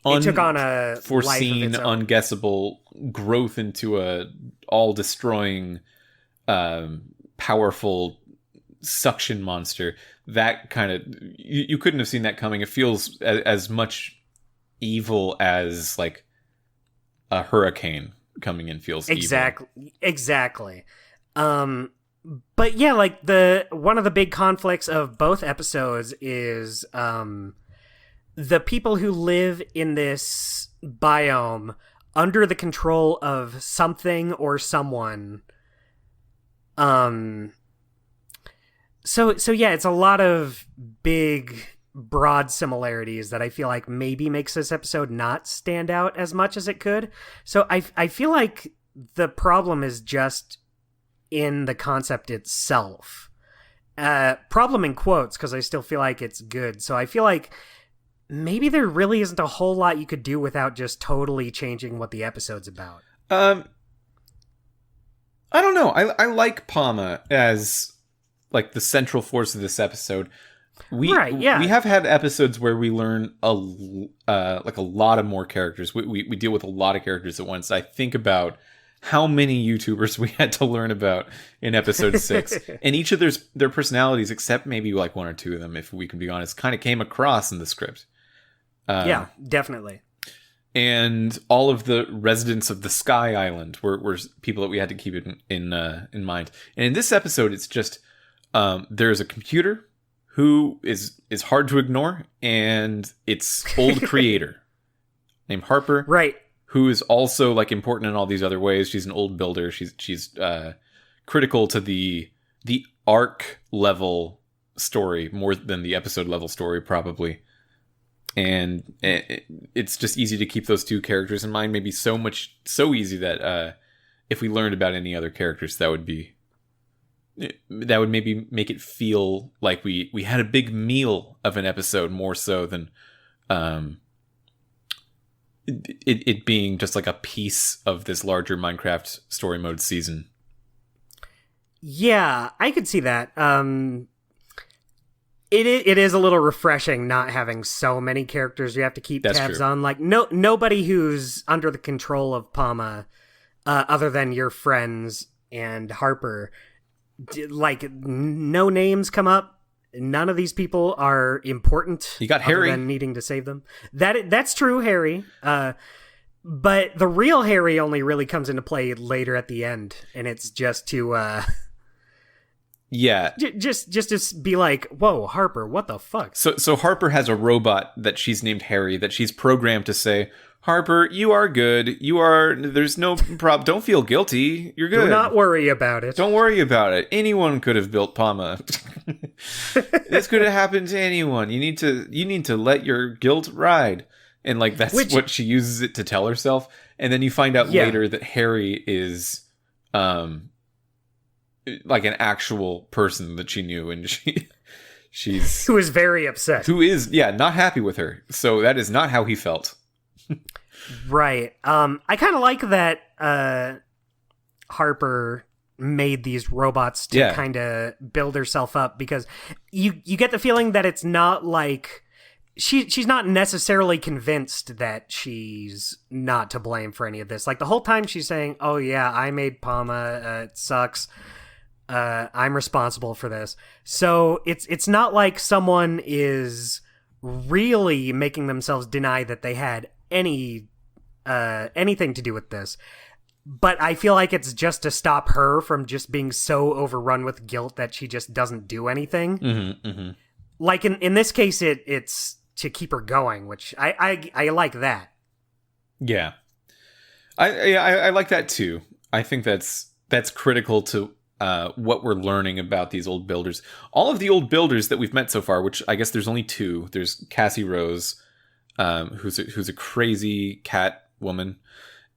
it took on a foreseen, unguessable growth into a all-destroying, powerful suction monster. That kind of you couldn't have seen that coming. It feels as much evil as like a hurricane coming in feels exactly. But yeah, like one of the big conflicts of both episodes is the people who live in this biome under the control of something or someone. So yeah, it's a lot of big, broad similarities that I feel like maybe makes this episode not stand out as much as it could. So I feel like the problem is just in the concept itself. Problem in quotes, because I still feel like it's good. So I feel like maybe there really isn't a whole lot you could do without just totally changing what the episode's about. I don't know. I like Palma as like the central force of this episode. We have had episodes where we learn like a lot of more characters. We deal with a lot of characters at once. I think about how many YouTubers we had to learn about in episode 6, and each of their personalities, except maybe like one or two of them, if we can be honest, kind of came across in the script. Yeah, definitely. And all of the residents of the Sky Island were people that we had to keep in mind. And in this episode, it's just there's a computer who is hard to ignore, and its old creator named Harper, right? Who is also like important in all these other ways. She's an old builder. She's critical to the arc level story more than the episode level story, probably. And it's just easy to keep those two characters in mind. Maybe so easy that if we learned about any other characters, that would maybe make it feel like we had a big meal of an episode more so than it being just like a piece of this larger Minecraft story mode season. Yeah, I could see that. It is a little refreshing not having so many characters you have to keep tabs on. Like nobody who's under the control of Palma, other than your friends and Harper. Like no names come up. None of these people are important. You got Harry, than needing to save them. That's true, Harry. But the real Harry only really comes into play later at the end, and it's just to yeah, just to be like, whoa, Harper, what the fuck? So Harper has a robot that she's named Harry that she's programmed to say, Harper, you are good. There's no problem. Don't feel guilty. You're good. Do not worry about it. Don't worry about it. Anyone could have built Palma. This could have happened to anyone. You need to let your guilt ride. And like that's what she uses it to tell herself. And then you find out later that Harry is like an actual person that she knew, and she's who is very upset. Who is not happy with her. So that is not how he felt. Right. I kind of like that Harper made these robots to kind of build herself up, because you get the feeling that it's not like she's not necessarily convinced that she's not to blame for any of this. Like the whole time she's saying, "Oh yeah, I made Palma. It sucks. I'm responsible for this." So it's not like someone is really making themselves deny that they had anything to do with this. But I feel like it's just to stop her from just being so overrun with guilt that she just doesn't do anything. Mm-hmm, mm-hmm. Like in this case, it's to keep her going, which I like that. Yeah, I like that too. I think that's critical to what we're learning about these old builders. All of the old builders that we've met so far, which I guess there's only two. There's Cassie Rose, who's a crazy cat woman,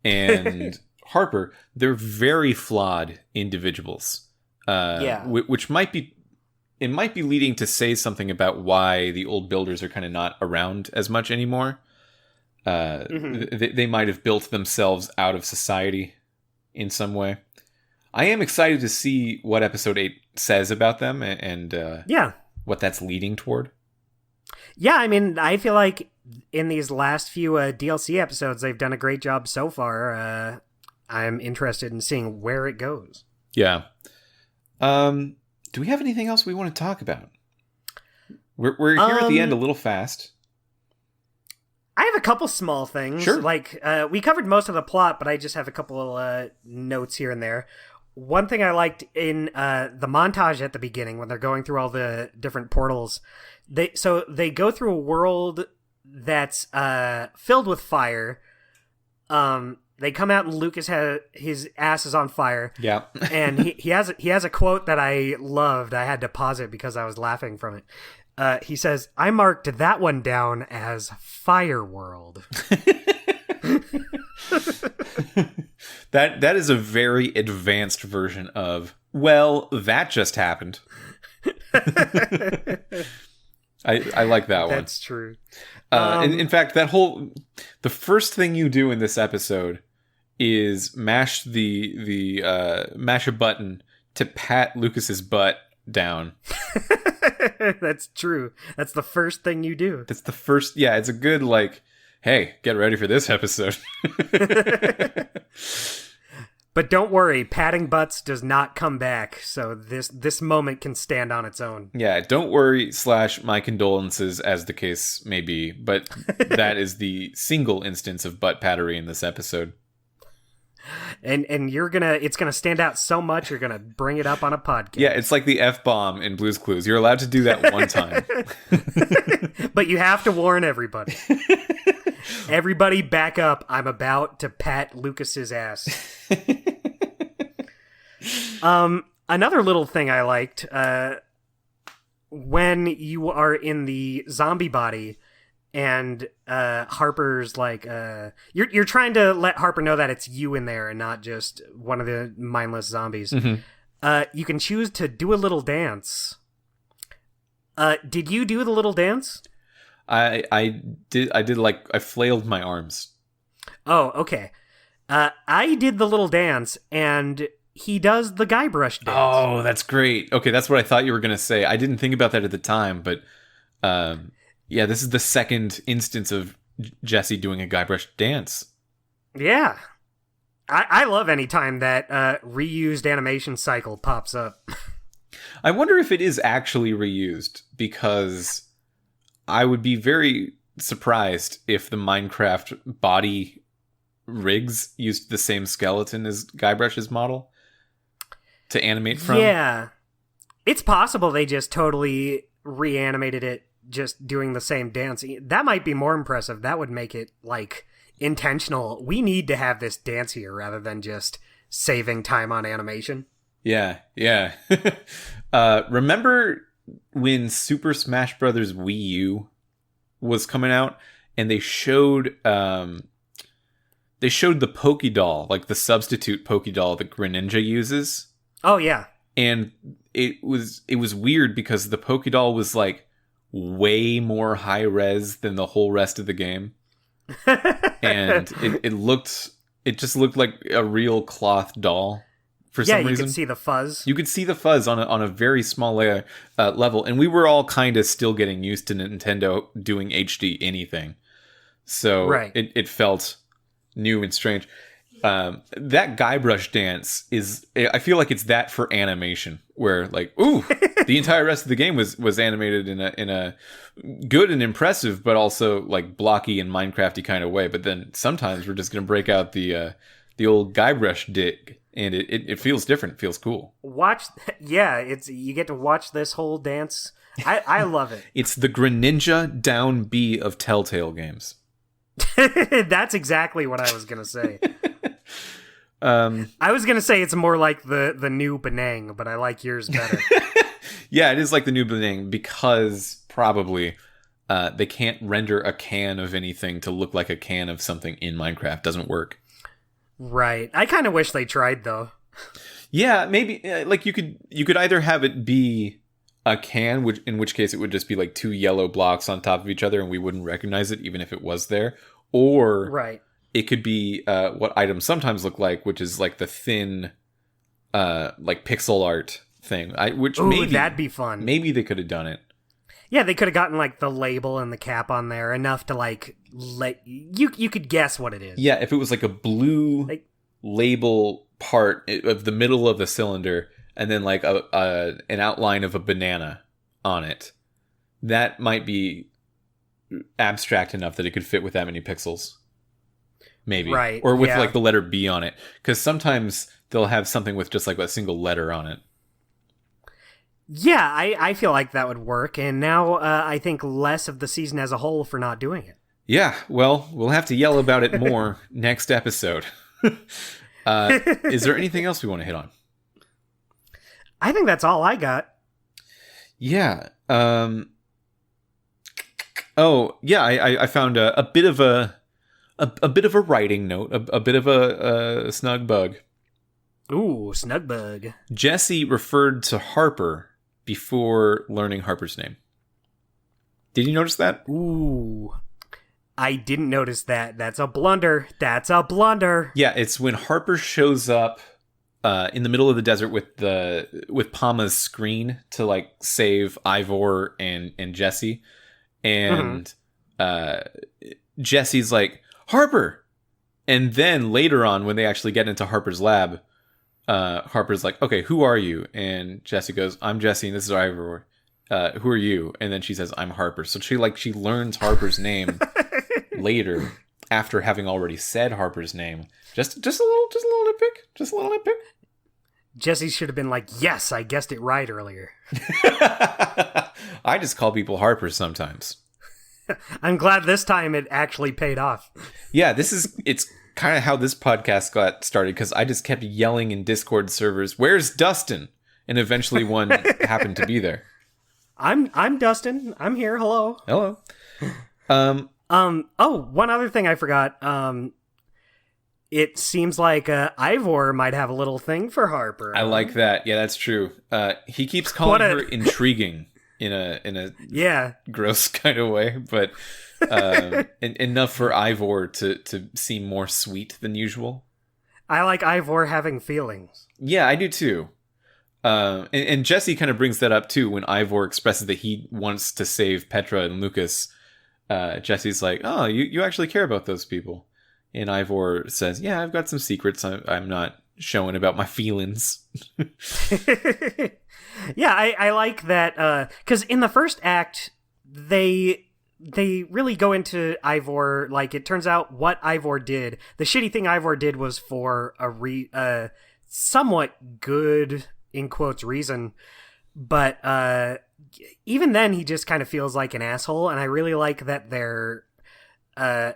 and Harper. They're very flawed individuals. Which might be it might be leading to say something about why the old builders are kind of not around as much anymore. They might have built themselves out of society in some way. I am excited to see what episode 8 says about them and what that's leading toward. Yeah, I mean, I feel like in these last few DLC episodes, they've done a great job so far. I'm interested in seeing where it goes. Yeah. Do we have anything else we want to talk about? We're here at the end a little fast. I have a couple small things. Sure. Like, we covered most of the plot, but I just have a couple notes here and there. One thing I liked in the montage at the beginning when they're going through all the different portals, they go through a world that's filled with fire. They come out and Lucas his ass is on fire. Yeah. And he has a quote that I loved. I had to pause it because I was laughing from it. He says, "I marked that one down as Fire World." That is a very advanced version of, well, that just happened. I like that one. That's true. In fact, the first thing you do in this episode is mash mash a button to pat Lucas's butt down. That's true. That's the first thing you do. That's the first. Yeah, it's a good hey, get ready for this episode. But don't worry, patting butts does not come back, so this moment can stand on its own. Yeah, don't worry / my condolences, as the case may be, but that is the single instance of butt pattery in this episode. And it's gonna stand out so much you're gonna bring it up on a podcast. Yeah, it's like the F-bomb in Blue's Clues. You're allowed to do that one time. But you have to warn everybody. Everybody back up. I'm about to pat Lucas's ass. Another little thing I liked, when you are in the zombie body and Harper's like, you're trying to let Harper know that it's you in there and not just one of the mindless zombies. Mm-hmm. You can choose to do a little dance. Did you do the little dance? I did I flailed my arms. Oh, okay. I did the little dance, and he does the Guybrush dance. Oh, that's great. Okay, that's what I thought you were going to say. I didn't think about that at the time, but yeah, this is the second instance of Jesse doing a Guybrush dance. Yeah. I love any time that reused animation cycle pops up. I wonder if it is actually reused, because I would be very surprised if the Minecraft body rigs used the same skeleton as Guybrush's model to animate from. Yeah. It's possible they just totally reanimated it just doing the same dance. That might be more impressive. That would make it, intentional. We need to have this dance here rather than just saving time on animation. Yeah. Remember when Super Smash Bros. Wii U was coming out, and they showed the Pokédoll, the substitute Pokédoll that Greninja uses. Oh yeah. And it was weird because the Pokédoll was way more high res than the whole rest of the game. And it just looked like a real cloth doll. For some reason. You could see the fuzz. You could see the fuzz on a very small level, and we were all kind of still getting used to Nintendo doing HD anything, so right. It felt new and strange. That Guybrush dance I feel like it's that for animation, where the entire rest of the game was animated in a good and impressive, but also blocky and Minecrafty kind of way. But then sometimes we're just gonna break out the old Guybrush dig. And it feels different. It feels cool. You get to watch this whole dance. I love it. It's the Greninja down B of Telltale games. That's exactly what I was going to say. I was going to say it's more like the new Benang, but I like yours better. Yeah, it is like the new Benang because probably they can't render a can of anything to look like a can of something in Minecraft. Doesn't work. Right. I kind of wish they tried, though. Yeah, maybe you could either have it be a can, in which case it would just be like two yellow blocks on top of each other and we wouldn't recognize it even if it was there. Or Right. it could be what items sometimes look like, which is like the thin like pixel art thing. Ooh, Maybe that'd be fun. Maybe they could have done it. Yeah, they could have gotten like the label and the cap on there enough to like let you could guess what it is. Yeah, if it was like a blue label part of the middle of the cylinder and then like an outline of a banana on it, that might be abstract enough that it could fit with that many pixels. Maybe. Right. Or with like the letter B on it. Because sometimes they'll have something with just like a single letter on it. Yeah, I feel like that would work, and now I think less of the season as a whole for not doing it. Yeah, well, we'll have to yell about it more next episode. Is there anything else we want to hit on? I think that's all I got. Yeah. Oh, yeah, I found a bit of a bit of a writing note, a bit of a snug bug. Ooh, snug bug. Jesse referred to Harper before learning Harper's name. Did you notice that? Ooh. I didn't notice that. That's a blunder. That's a blunder. Yeah, it's when Harper shows up in the middle of the desert with Palma's screen to like save Ivor and Jesse. And Jesse's like, Harper! And then later on, when they actually get into Harper's lab, Harper's like, okay, who are you? And Jesse goes, I'm Jesse and this is Ivor. Who are you? And then she says, I'm Harper. So she learns Harper's name later after having already said Harper's name. Just a little nitpick. Just a little nitpick. Jesse should have been like, yes, I guessed it right earlier. I just call people Harper sometimes. I'm glad this time it actually paid off. Yeah, it's kind of how this podcast got started, because I just kept yelling in Discord servers, where's Dustin? And eventually one happened to be there. I'm Dustin. I'm here. Hello. Hello. Oh, one other thing I forgot. It seems like Ivor might have a little thing for Harper. I like that. Yeah, that's true. He keeps calling her intriguing in a gross kind of way, but enough for Ivor to seem more sweet than usual. I like Ivor having feelings. Yeah, I do too. And Jesse kind of brings that up too when Ivor expresses that he wants to save Petra and Lucas. Jesse's like, oh, you actually care about those people. And Ivor says, yeah, I've got some secrets I'm not showing about my feelings. Yeah, I like that, because in the first act, they really go into Ivor, like, it turns out what Ivor did, the shitty thing Ivor did was for a somewhat good, in quotes, reason, but even then he just kind of feels like an asshole, and I really like that they're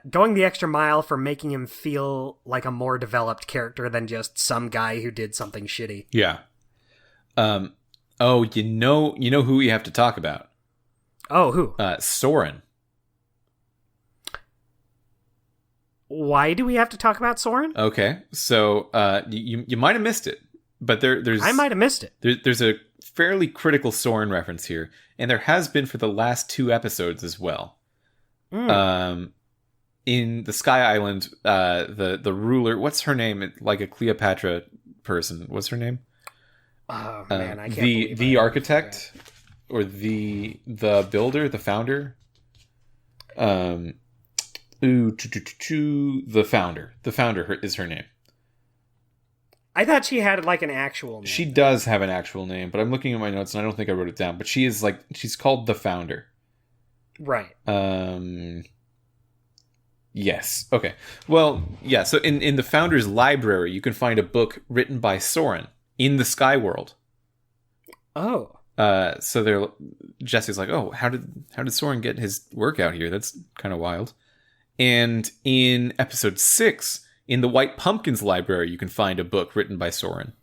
going the extra mile for making him feel like a more developed character than just some guy who did something shitty. Yeah. Oh, you know who we have to talk about. Oh, who? Soren. Why do we have to talk about Soren? Okay, so you might have missed it, but there's I might have missed it. There's a fairly critical Soren reference here, and there has been for the last 2 episodes as well. In the Sky Island, the ruler, what's her name? Like a Cleopatra person. What's her name? Oh man, I can't the believe architect or the builder, the founder. The founder. The founder is her name. I thought she had like an actual name. She does have an actual name, but I'm looking at my notes and I don't think I wrote it down. But she's called the founder. Right. Yes. Okay. Well, yeah. So in the founder's library, you can find a book written by Soren in the Sky World. Oh. So Jesse's like, oh, how did Soren get his work out here? That's kind of wild. And in episode 6, in the White Pumpkins library, you can find a book written by Soren.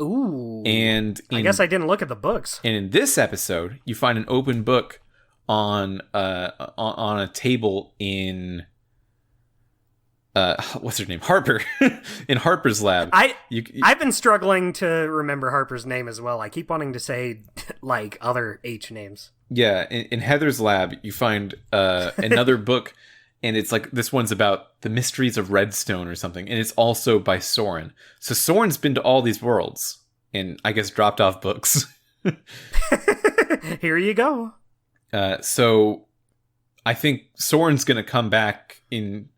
Ooh. And I guess I didn't look at the books. And in this episode, you find an open book on a table in what's her name? Harper. In Harper's lab. I've been struggling to remember Harper's name as well. I keep wanting to say like other H names. Yeah, in Heather's lab, you find another book, and it's like this one's about the mysteries of Redstone or something, and it's also by Soren. So Soren's been to all these worlds, and I guess dropped off books. Here you go. So I think Soren's going to come back in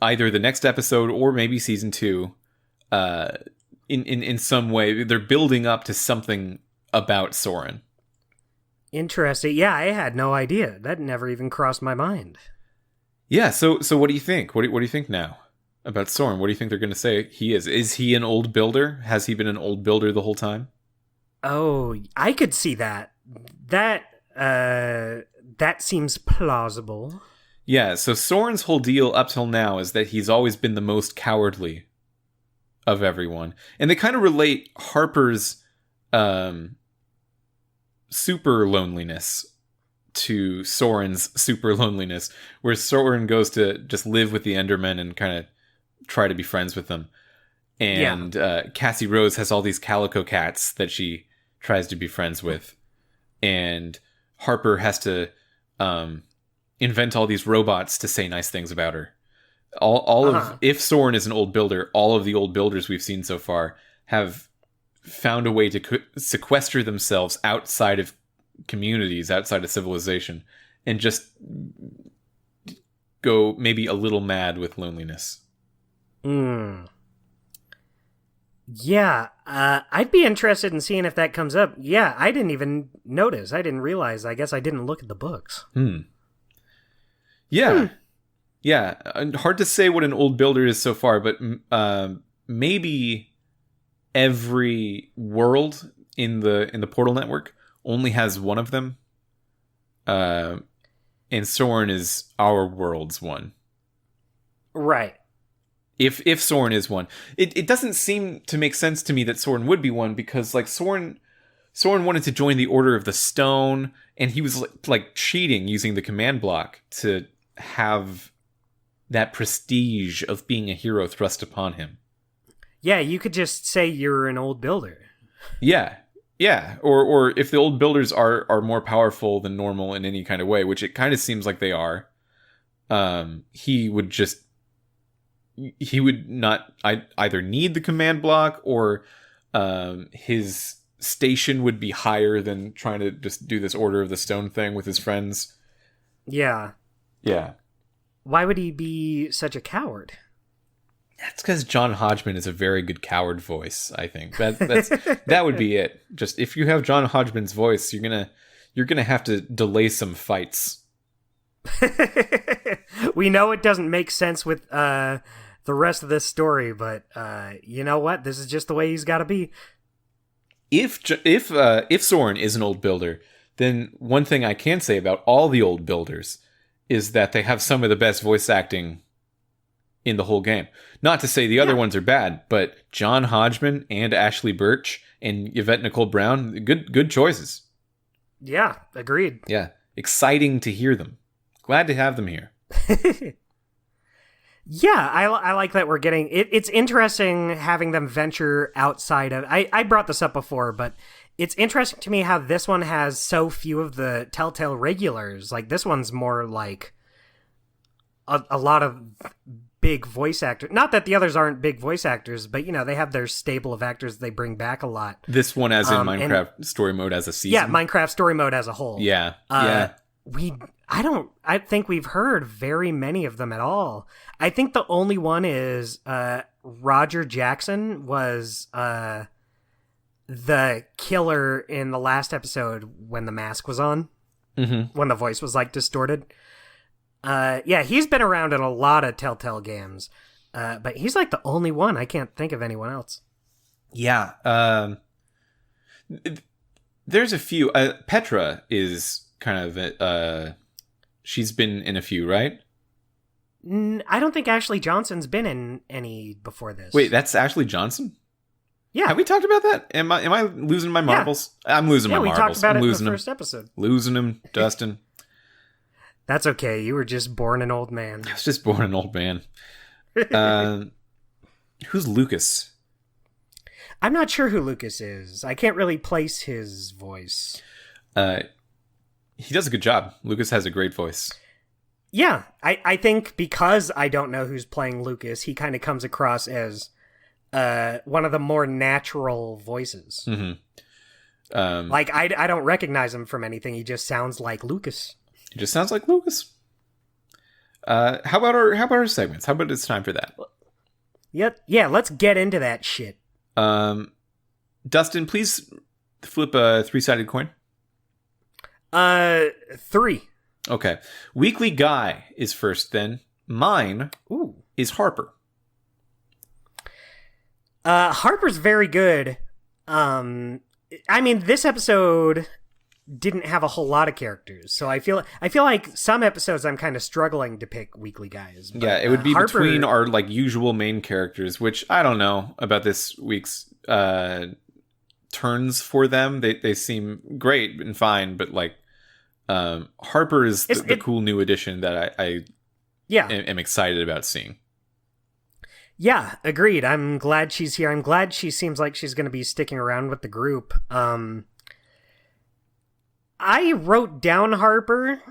either the next episode or maybe season 2. In some way, they're building up to something about Soren. Interesting. Yeah, I had no idea. That never even crossed my mind. Yeah. So what do you think? What do you think now about Soren? What do you think they're going to say he is? Is he an old builder? Has he been an old builder the whole time? Oh, I could see that. That seems plausible. Yeah, so Soren's whole deal up till now is that he's always been the most cowardly of everyone. And they kind of relate Harper's super loneliness to Soren's super loneliness, where Soren goes to just live with the Endermen and kind of try to be friends with them. And Cassie Rose has all these calico cats that she tries to be friends with. And Harper has to invent all these robots to say nice things about her. All of if Soren is an old builder, all of the old builders we've seen so far have found a way to sequester themselves outside of communities, outside of civilization, and just go maybe a little mad with loneliness. Yeah, I'd be interested in seeing if that comes up. Yeah, I didn't even notice. I didn't realize. I guess I didn't look at the books. Yeah. Yeah. Hard to say what an old builder is so far, but maybe every world in the Portal Network only has one of them. And Soren is our world's one. Right. If Soren is one. It doesn't seem to make sense to me that Soren would be one, because like Soren wanted to join the Order of the Stone, and he was like cheating using the command block to have that prestige of being a hero thrust upon him. Yeah, you could just say you're an old builder. Yeah. Or if the old builders are more powerful than normal in any kind of way, which it kind of seems like they are, he would not either need the command block, or his station would be higher than trying to just do this Order of the Stone thing with his friends. Yeah. Yeah. Why would he be such a coward? That's because John Hodgman is a very good coward voice, I think. That would be it. Just if you have John Hodgman's voice, you're gonna have to delay some fights. We know it doesn't make sense with the rest of this story, but you know what? This is just the way he's got to be. If Soren is an old builder, then one thing I can say about all the old builders is that they have some of the best voice acting in the whole game. Not to say the other ones are bad, but John Hodgman and Ashley Birch and Yvette Nicole Brown, good choices. Yeah, agreed. Yeah, exciting to hear them. Glad to have them here. Yeah, I like that we're getting... It's interesting having them venture outside of... I brought this up before, but it's interesting to me how this one has so few of the Telltale regulars. Like, this one's more like a lot of big voice actors. Not that the others aren't big voice actors, but, you know, they have their stable of actors they bring back a lot. This one as in Minecraft Story Mode as a season? Yeah, Minecraft Story Mode as a whole. Yeah, I think we've heard very many of them at all. I think the only one is Roger Jackson was the killer in the last episode when the mask was on, when the voice was like distorted. Yeah, he's been around in a lot of Telltale games, but he's like the only one. I can't think of anyone else. Yeah, there's a few. Petra is kind of she's been in a few, right? I don't think Ashley Johnson's been in any before this. Wait, that's Ashley Johnson? Yeah. Have we talked about that? Am I losing my marbles? Yeah. I'm losing my marbles. Yeah, we talked about I'm it in the first episode. Losing them, Dustin. That's okay. You were just born an old man. I was just born an old man. Who's Lucas? I'm not sure who Lucas is. I can't really place his voice. He does a good job. Lucas has a great voice. Yeah, I think because I don't know who's playing Lucas, he kind of comes across as one of the more natural voices. Mm-hmm. Like, I don't recognize him from anything. He just sounds like Lucas. He just sounds like Lucas. How about our segments? How about it's time for that? Yeah, let's get into that shit. Dustin, please flip a 3-sided coin. 3. Okay. Weekly Guy is first then. Mine is Harper. Harper's very good. I mean, this episode didn't have a whole lot of characters, so I feel like some episodes I'm kind of struggling to pick Weekly Guys. But, yeah, it would be Harper, between our like usual main characters, which I don't know about this week's turns for them. They seem great and fine, but like Harper is the cool new addition that I am excited about seeing. Yeah, agreed. I'm glad she's here. I'm glad she seems like she's going to be sticking around with the group. I wrote down Harper,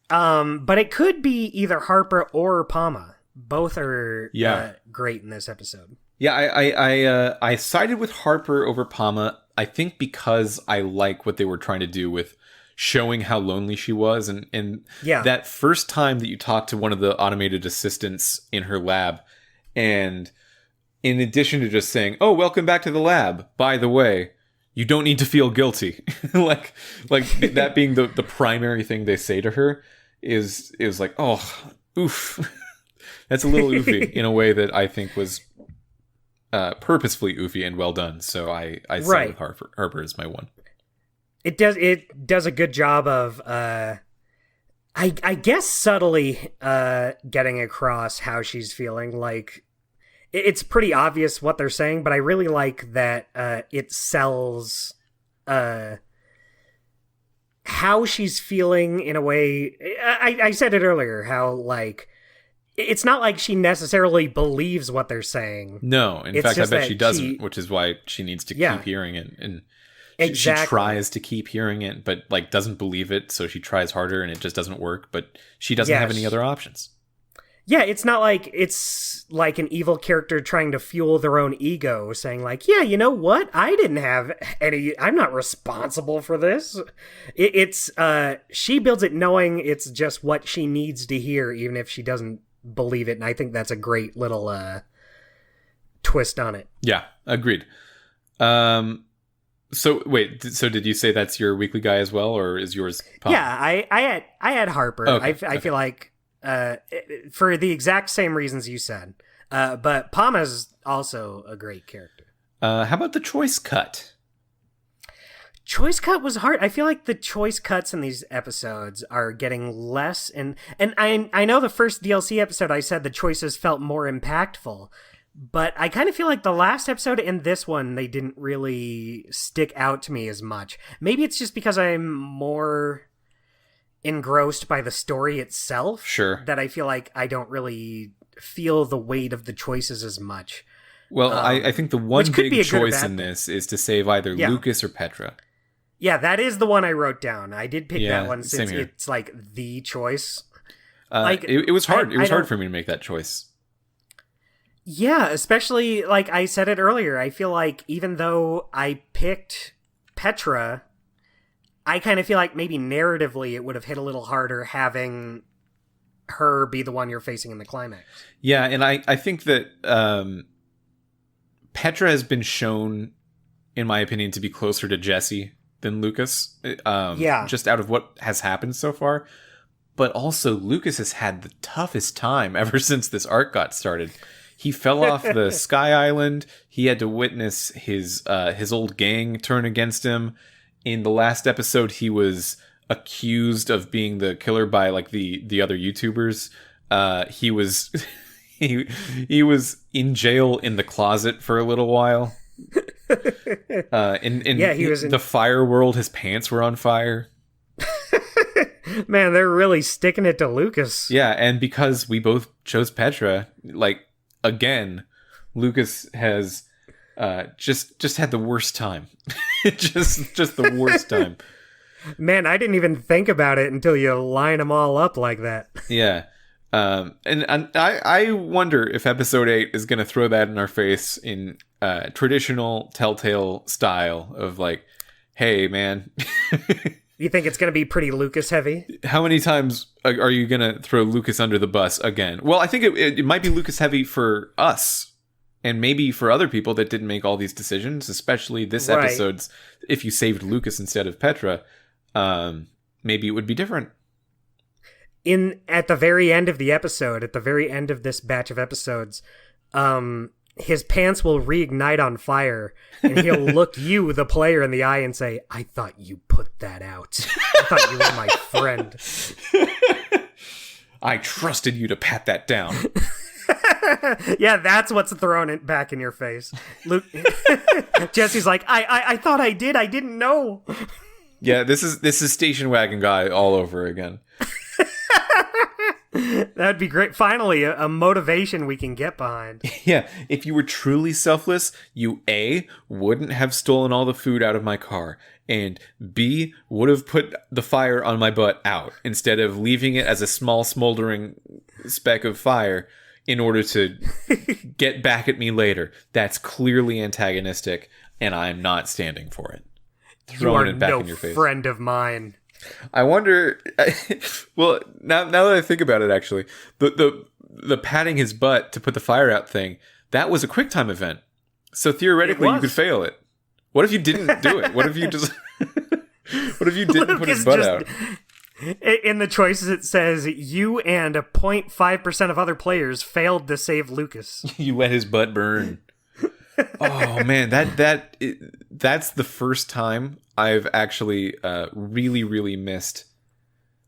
but it could be either Harper or Pama. Both are great in this episode. Yeah, I sided with Harper over Pama. I think because I like what they were trying to do with showing how lonely she was, and that first time that you talked to one of the automated assistants in her lab, and in addition to just saying, "Oh, welcome back to the lab. By the way, you don't need to feel guilty," like that being the primary thing they say to her is like, "Oh, oof." That's a little oofy in a way that I think was purposefully oofy and well done. So I side with Harper as my one. It does a good job of I guess subtly getting across how she's feeling. Like, it's pretty obvious what they're saying, but I really like that it sells how she's feeling in a way. I said it earlier, how like it's not like she necessarily believes what they're saying. No, in fact, I bet she doesn't, which is why she needs to keep hearing it. And she tries to keep hearing it, but like doesn't believe it, so she tries harder and it just doesn't work, but she doesn't have any other options. Yeah, it's not like it's like an evil character trying to fuel their own ego, saying like, yeah, you know what? I didn't have any, I'm not responsible for this. It's she builds it knowing it's just what she needs to hear, even if she doesn't believe it, and I think that's a great little twist on it. Yeah, agreed. So wait, so did you say that's your Weekly Guy as well, or is yours Pama? Yeah, I had Harper. Okay, I feel like for the exact same reasons you said, but Pama's also a great character. How about the choice cut? Choice cut was hard. I feel like the choice cuts in these episodes are getting less, and I know the first DLC episode I said the choices felt more impactful, but I kind of feel like the last episode and this one, they didn't really stick out to me as much. Maybe it's just because I'm more engrossed by the story itself. Sure. That I feel like I don't really feel the weight of the choices as much. Well, I think the one big choice in this is to save either Lucas or Petra. Yeah, that is the one I wrote down. I did pick that one since it's like the choice. Like it was hard. It was hard for me to make that choice. Yeah, especially like I said it earlier. I feel like even though I picked Petra, I kind of feel like maybe narratively it would have hit a little harder having her be the one you're facing in the climax. Yeah, and I think that Petra has been shown, in my opinion, to be closer to Jesse than Lucas. Just out of what has happened so far. But also, Lucas has had the toughest time ever since this arc got started. He fell off the Sky Island. He had to witness his old gang turn against him. In the last episode, he was accused of being the killer by like the other YouTubers. He was he was in jail in the closet for a little while. He was in the fire world. His pants were on fire. Man, they're really sticking it to Lucas. Yeah, and because we both chose Petra, like, again, Lucas has just had the worst time. just the worst time. Man, I didn't even think about it until you line them all up like that. Yeah. And I wonder if episode 8 is going to throw that in our face in traditional Telltale style of like, hey, man. You think it's going to be pretty Lucas heavy? How many times are you going to throw Lucas under the bus again? Well, I think it might be Lucas heavy for us and maybe for other people that didn't make all these decisions, especially this episode's. If you saved Lucas instead of Petra, maybe it would be different. At the very end of the episode, at the very end of this batch of episodes, his pants will reignite on fire, and he'll look you, the player, in the eye and say, I thought you put that out. I thought you were my friend. I trusted you to pat that down. Yeah, that's what's thrown it back in your face. Luke, Jesse's like, I thought I did. I didn't know. Yeah, this is Station Wagon Guy all over again. That'd be great. Finally, a motivation we can get behind. Yeah, if you were truly selfless, you A, wouldn't have stolen all the food out of my car, and B, would have put the fire on my butt out instead of leaving it as a small smoldering speck of fire in order to get back at me later. That's clearly antagonistic, and I'm not standing for it. Throwing it back in your face. You are no friend of mine. I wonder. Well, now that I think about it, actually, the patting his butt to put the fire out thing, that was a QuickTime event. So theoretically, you could fail it. What if you didn't do it? What if you just? What if you didn't put his butt out? In the choices, it says you and 0.5% of other players failed to save Lucas. You let his butt burn. Oh man, that's the first time I've actually really, really missed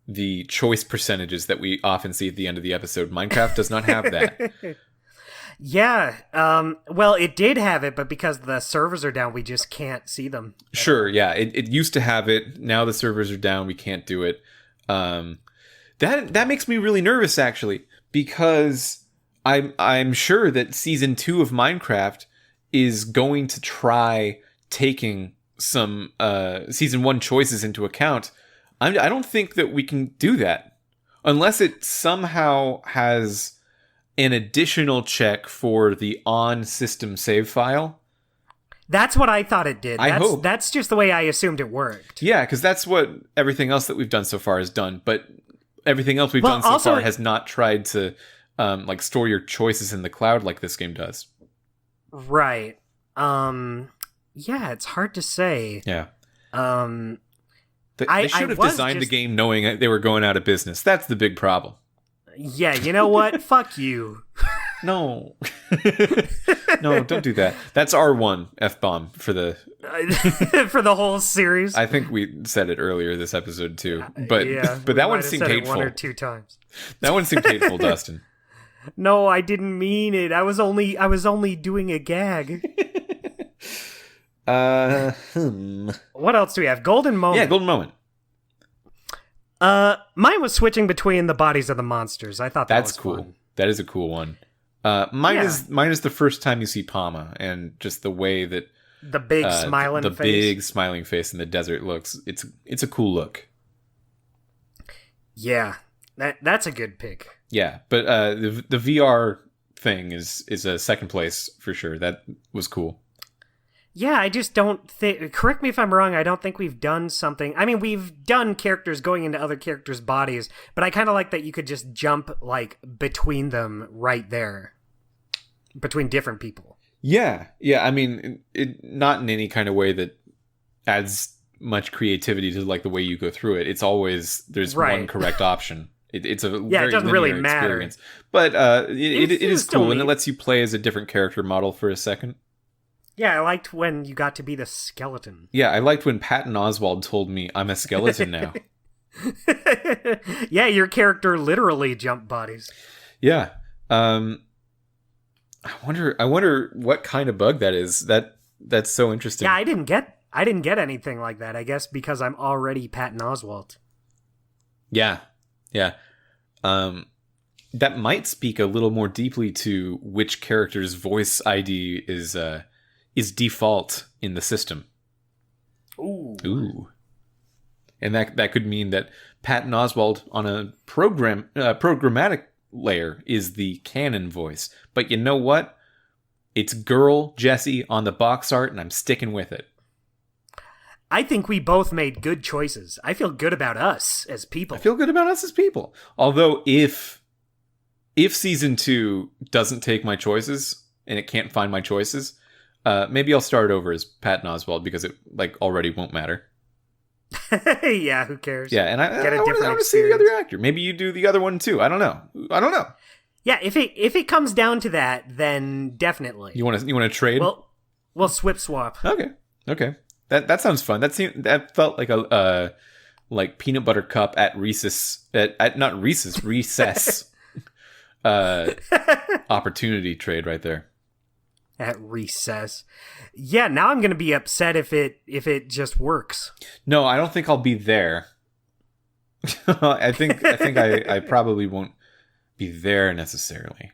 the choice percentages that we often see at the end of the episode. Minecraft does not have that. Yeah, well, it did have it, but because the servers are down, we just can't see them. Sure, yeah, it used to have it. Now the servers are down, we can't do it. That makes me really nervous, actually, because I'm sure that season 2 of Minecraft is going to try taking some season 1 choices into account. I don't think that we can do that unless it somehow has an additional check for the on-system save file. That's what I thought it did. I hope. That's just the way I assumed it worked. Yeah, because that's what everything else that we've done so far has done. But everything else we've done so far has not tried to like store your choices in the cloud like this game does. Right. Yeah, it's hard to say. Yeah. They should have designed the game knowing they were going out of business. That's the big problem. Yeah, you know what? Fuck you. No. No, don't do that. That's R1 F-bomb for the for the whole series. I think we said it earlier this episode too. But but that one seemed hateful. 1 or 2 times. That one seemed hateful, Dustin. No, I didn't mean it. I was only doing a gag. What else do we have? Golden moment. Yeah, golden moment. Mine was switching between the bodies of the monsters. I thought that was cool. Fun. That is a cool one. Mine is the first time you see Palma and just the way that the big smiling the face. big smiling face in the desert looks. It's a cool look. Yeah, that's a good pick. Yeah, but the VR thing is a second place for sure. That was cool. Yeah, I just don't think... Correct me if I'm wrong, I don't think we've done something... I mean, we've done characters going into other characters' bodies, but I kind of like that you could just jump, like, between them right there. Between different people. Yeah, I mean, not in any kind of way that adds much creativity to, like, the way you go through it. It's always... There's one correct option. It's a very it doesn't linear really matter. Experience. But it is cool, and it lets you play as a different character model for a second. Yeah, I liked when you got to be the skeleton. Yeah, I liked when Patton Oswalt told me I'm a skeleton now. Yeah, your character literally jumped bodies. Yeah. I wonder what kind of bug that is. That's so interesting. Yeah, I didn't get anything like that, I guess because I'm already Patton Oswalt. Yeah. Yeah. That might speak a little more deeply to which character's voice ID is default in the system. Ooh. And that could mean that Patton Oswalt on a programmatic layer is the canon voice. But you know what? It's girl Jessie on the box art, and I'm sticking with it. I think we both made good choices. I feel good about us as people. I feel good about us as people. Although if season 2 doesn't take my choices and it can't find my choices, maybe I'll start over as Patton Oswalt because it already won't matter. Yeah, who cares? Yeah, and I want to see the other actor. Maybe you do the other one too. I don't know. Yeah, if it comes down to that, then definitely. You want to trade? Well, we'll swap. Okay. That sounds fun. That felt like a like peanut butter cup at recess recess opportunity trade right there. At recess. Yeah, now I'm going to be upset if it just works. No, I don't think I'll be there. I think I probably won't be there necessarily.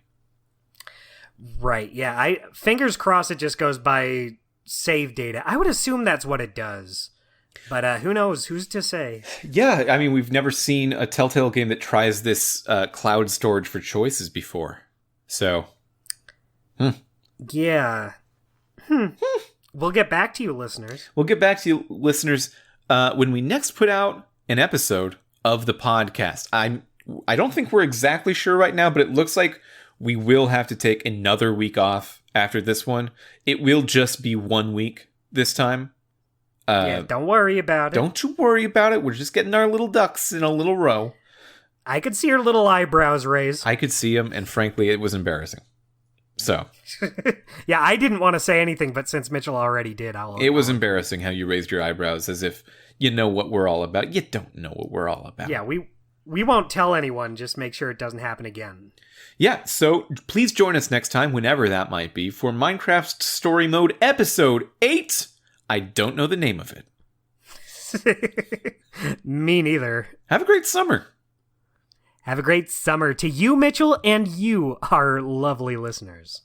Right. Yeah, fingers crossed it just goes by save data. I would assume that's what it does. But who knows? Who's to say? Yeah, I mean, we've never seen a Telltale game that tries this cloud storage for choices before. So, yeah. We'll get back to you, listeners. When we next put out an episode of the podcast. I don't think we're exactly sure right now, but it looks like we will have to take another week off after this one. It will just be 1 week this time. Yeah, don't worry about it. Don't you worry about it. We're just getting our little ducks in a little row. I could see your little eyebrows raise. I could see them, and frankly, it was embarrassing. So. Yeah, I didn't want to say anything, but since Mitchell already did, It was embarrassing how you raised your eyebrows as if you know what we're all about. You don't know what we're all about. Yeah, we won't tell anyone. Just make sure it doesn't happen again. Yeah, so please join us next time, whenever that might be, for Minecraft Story Mode Episode 8. I don't know the name of it. Me neither. Have a great summer. Have a great summer to you, Mitchell, and you, our lovely listeners.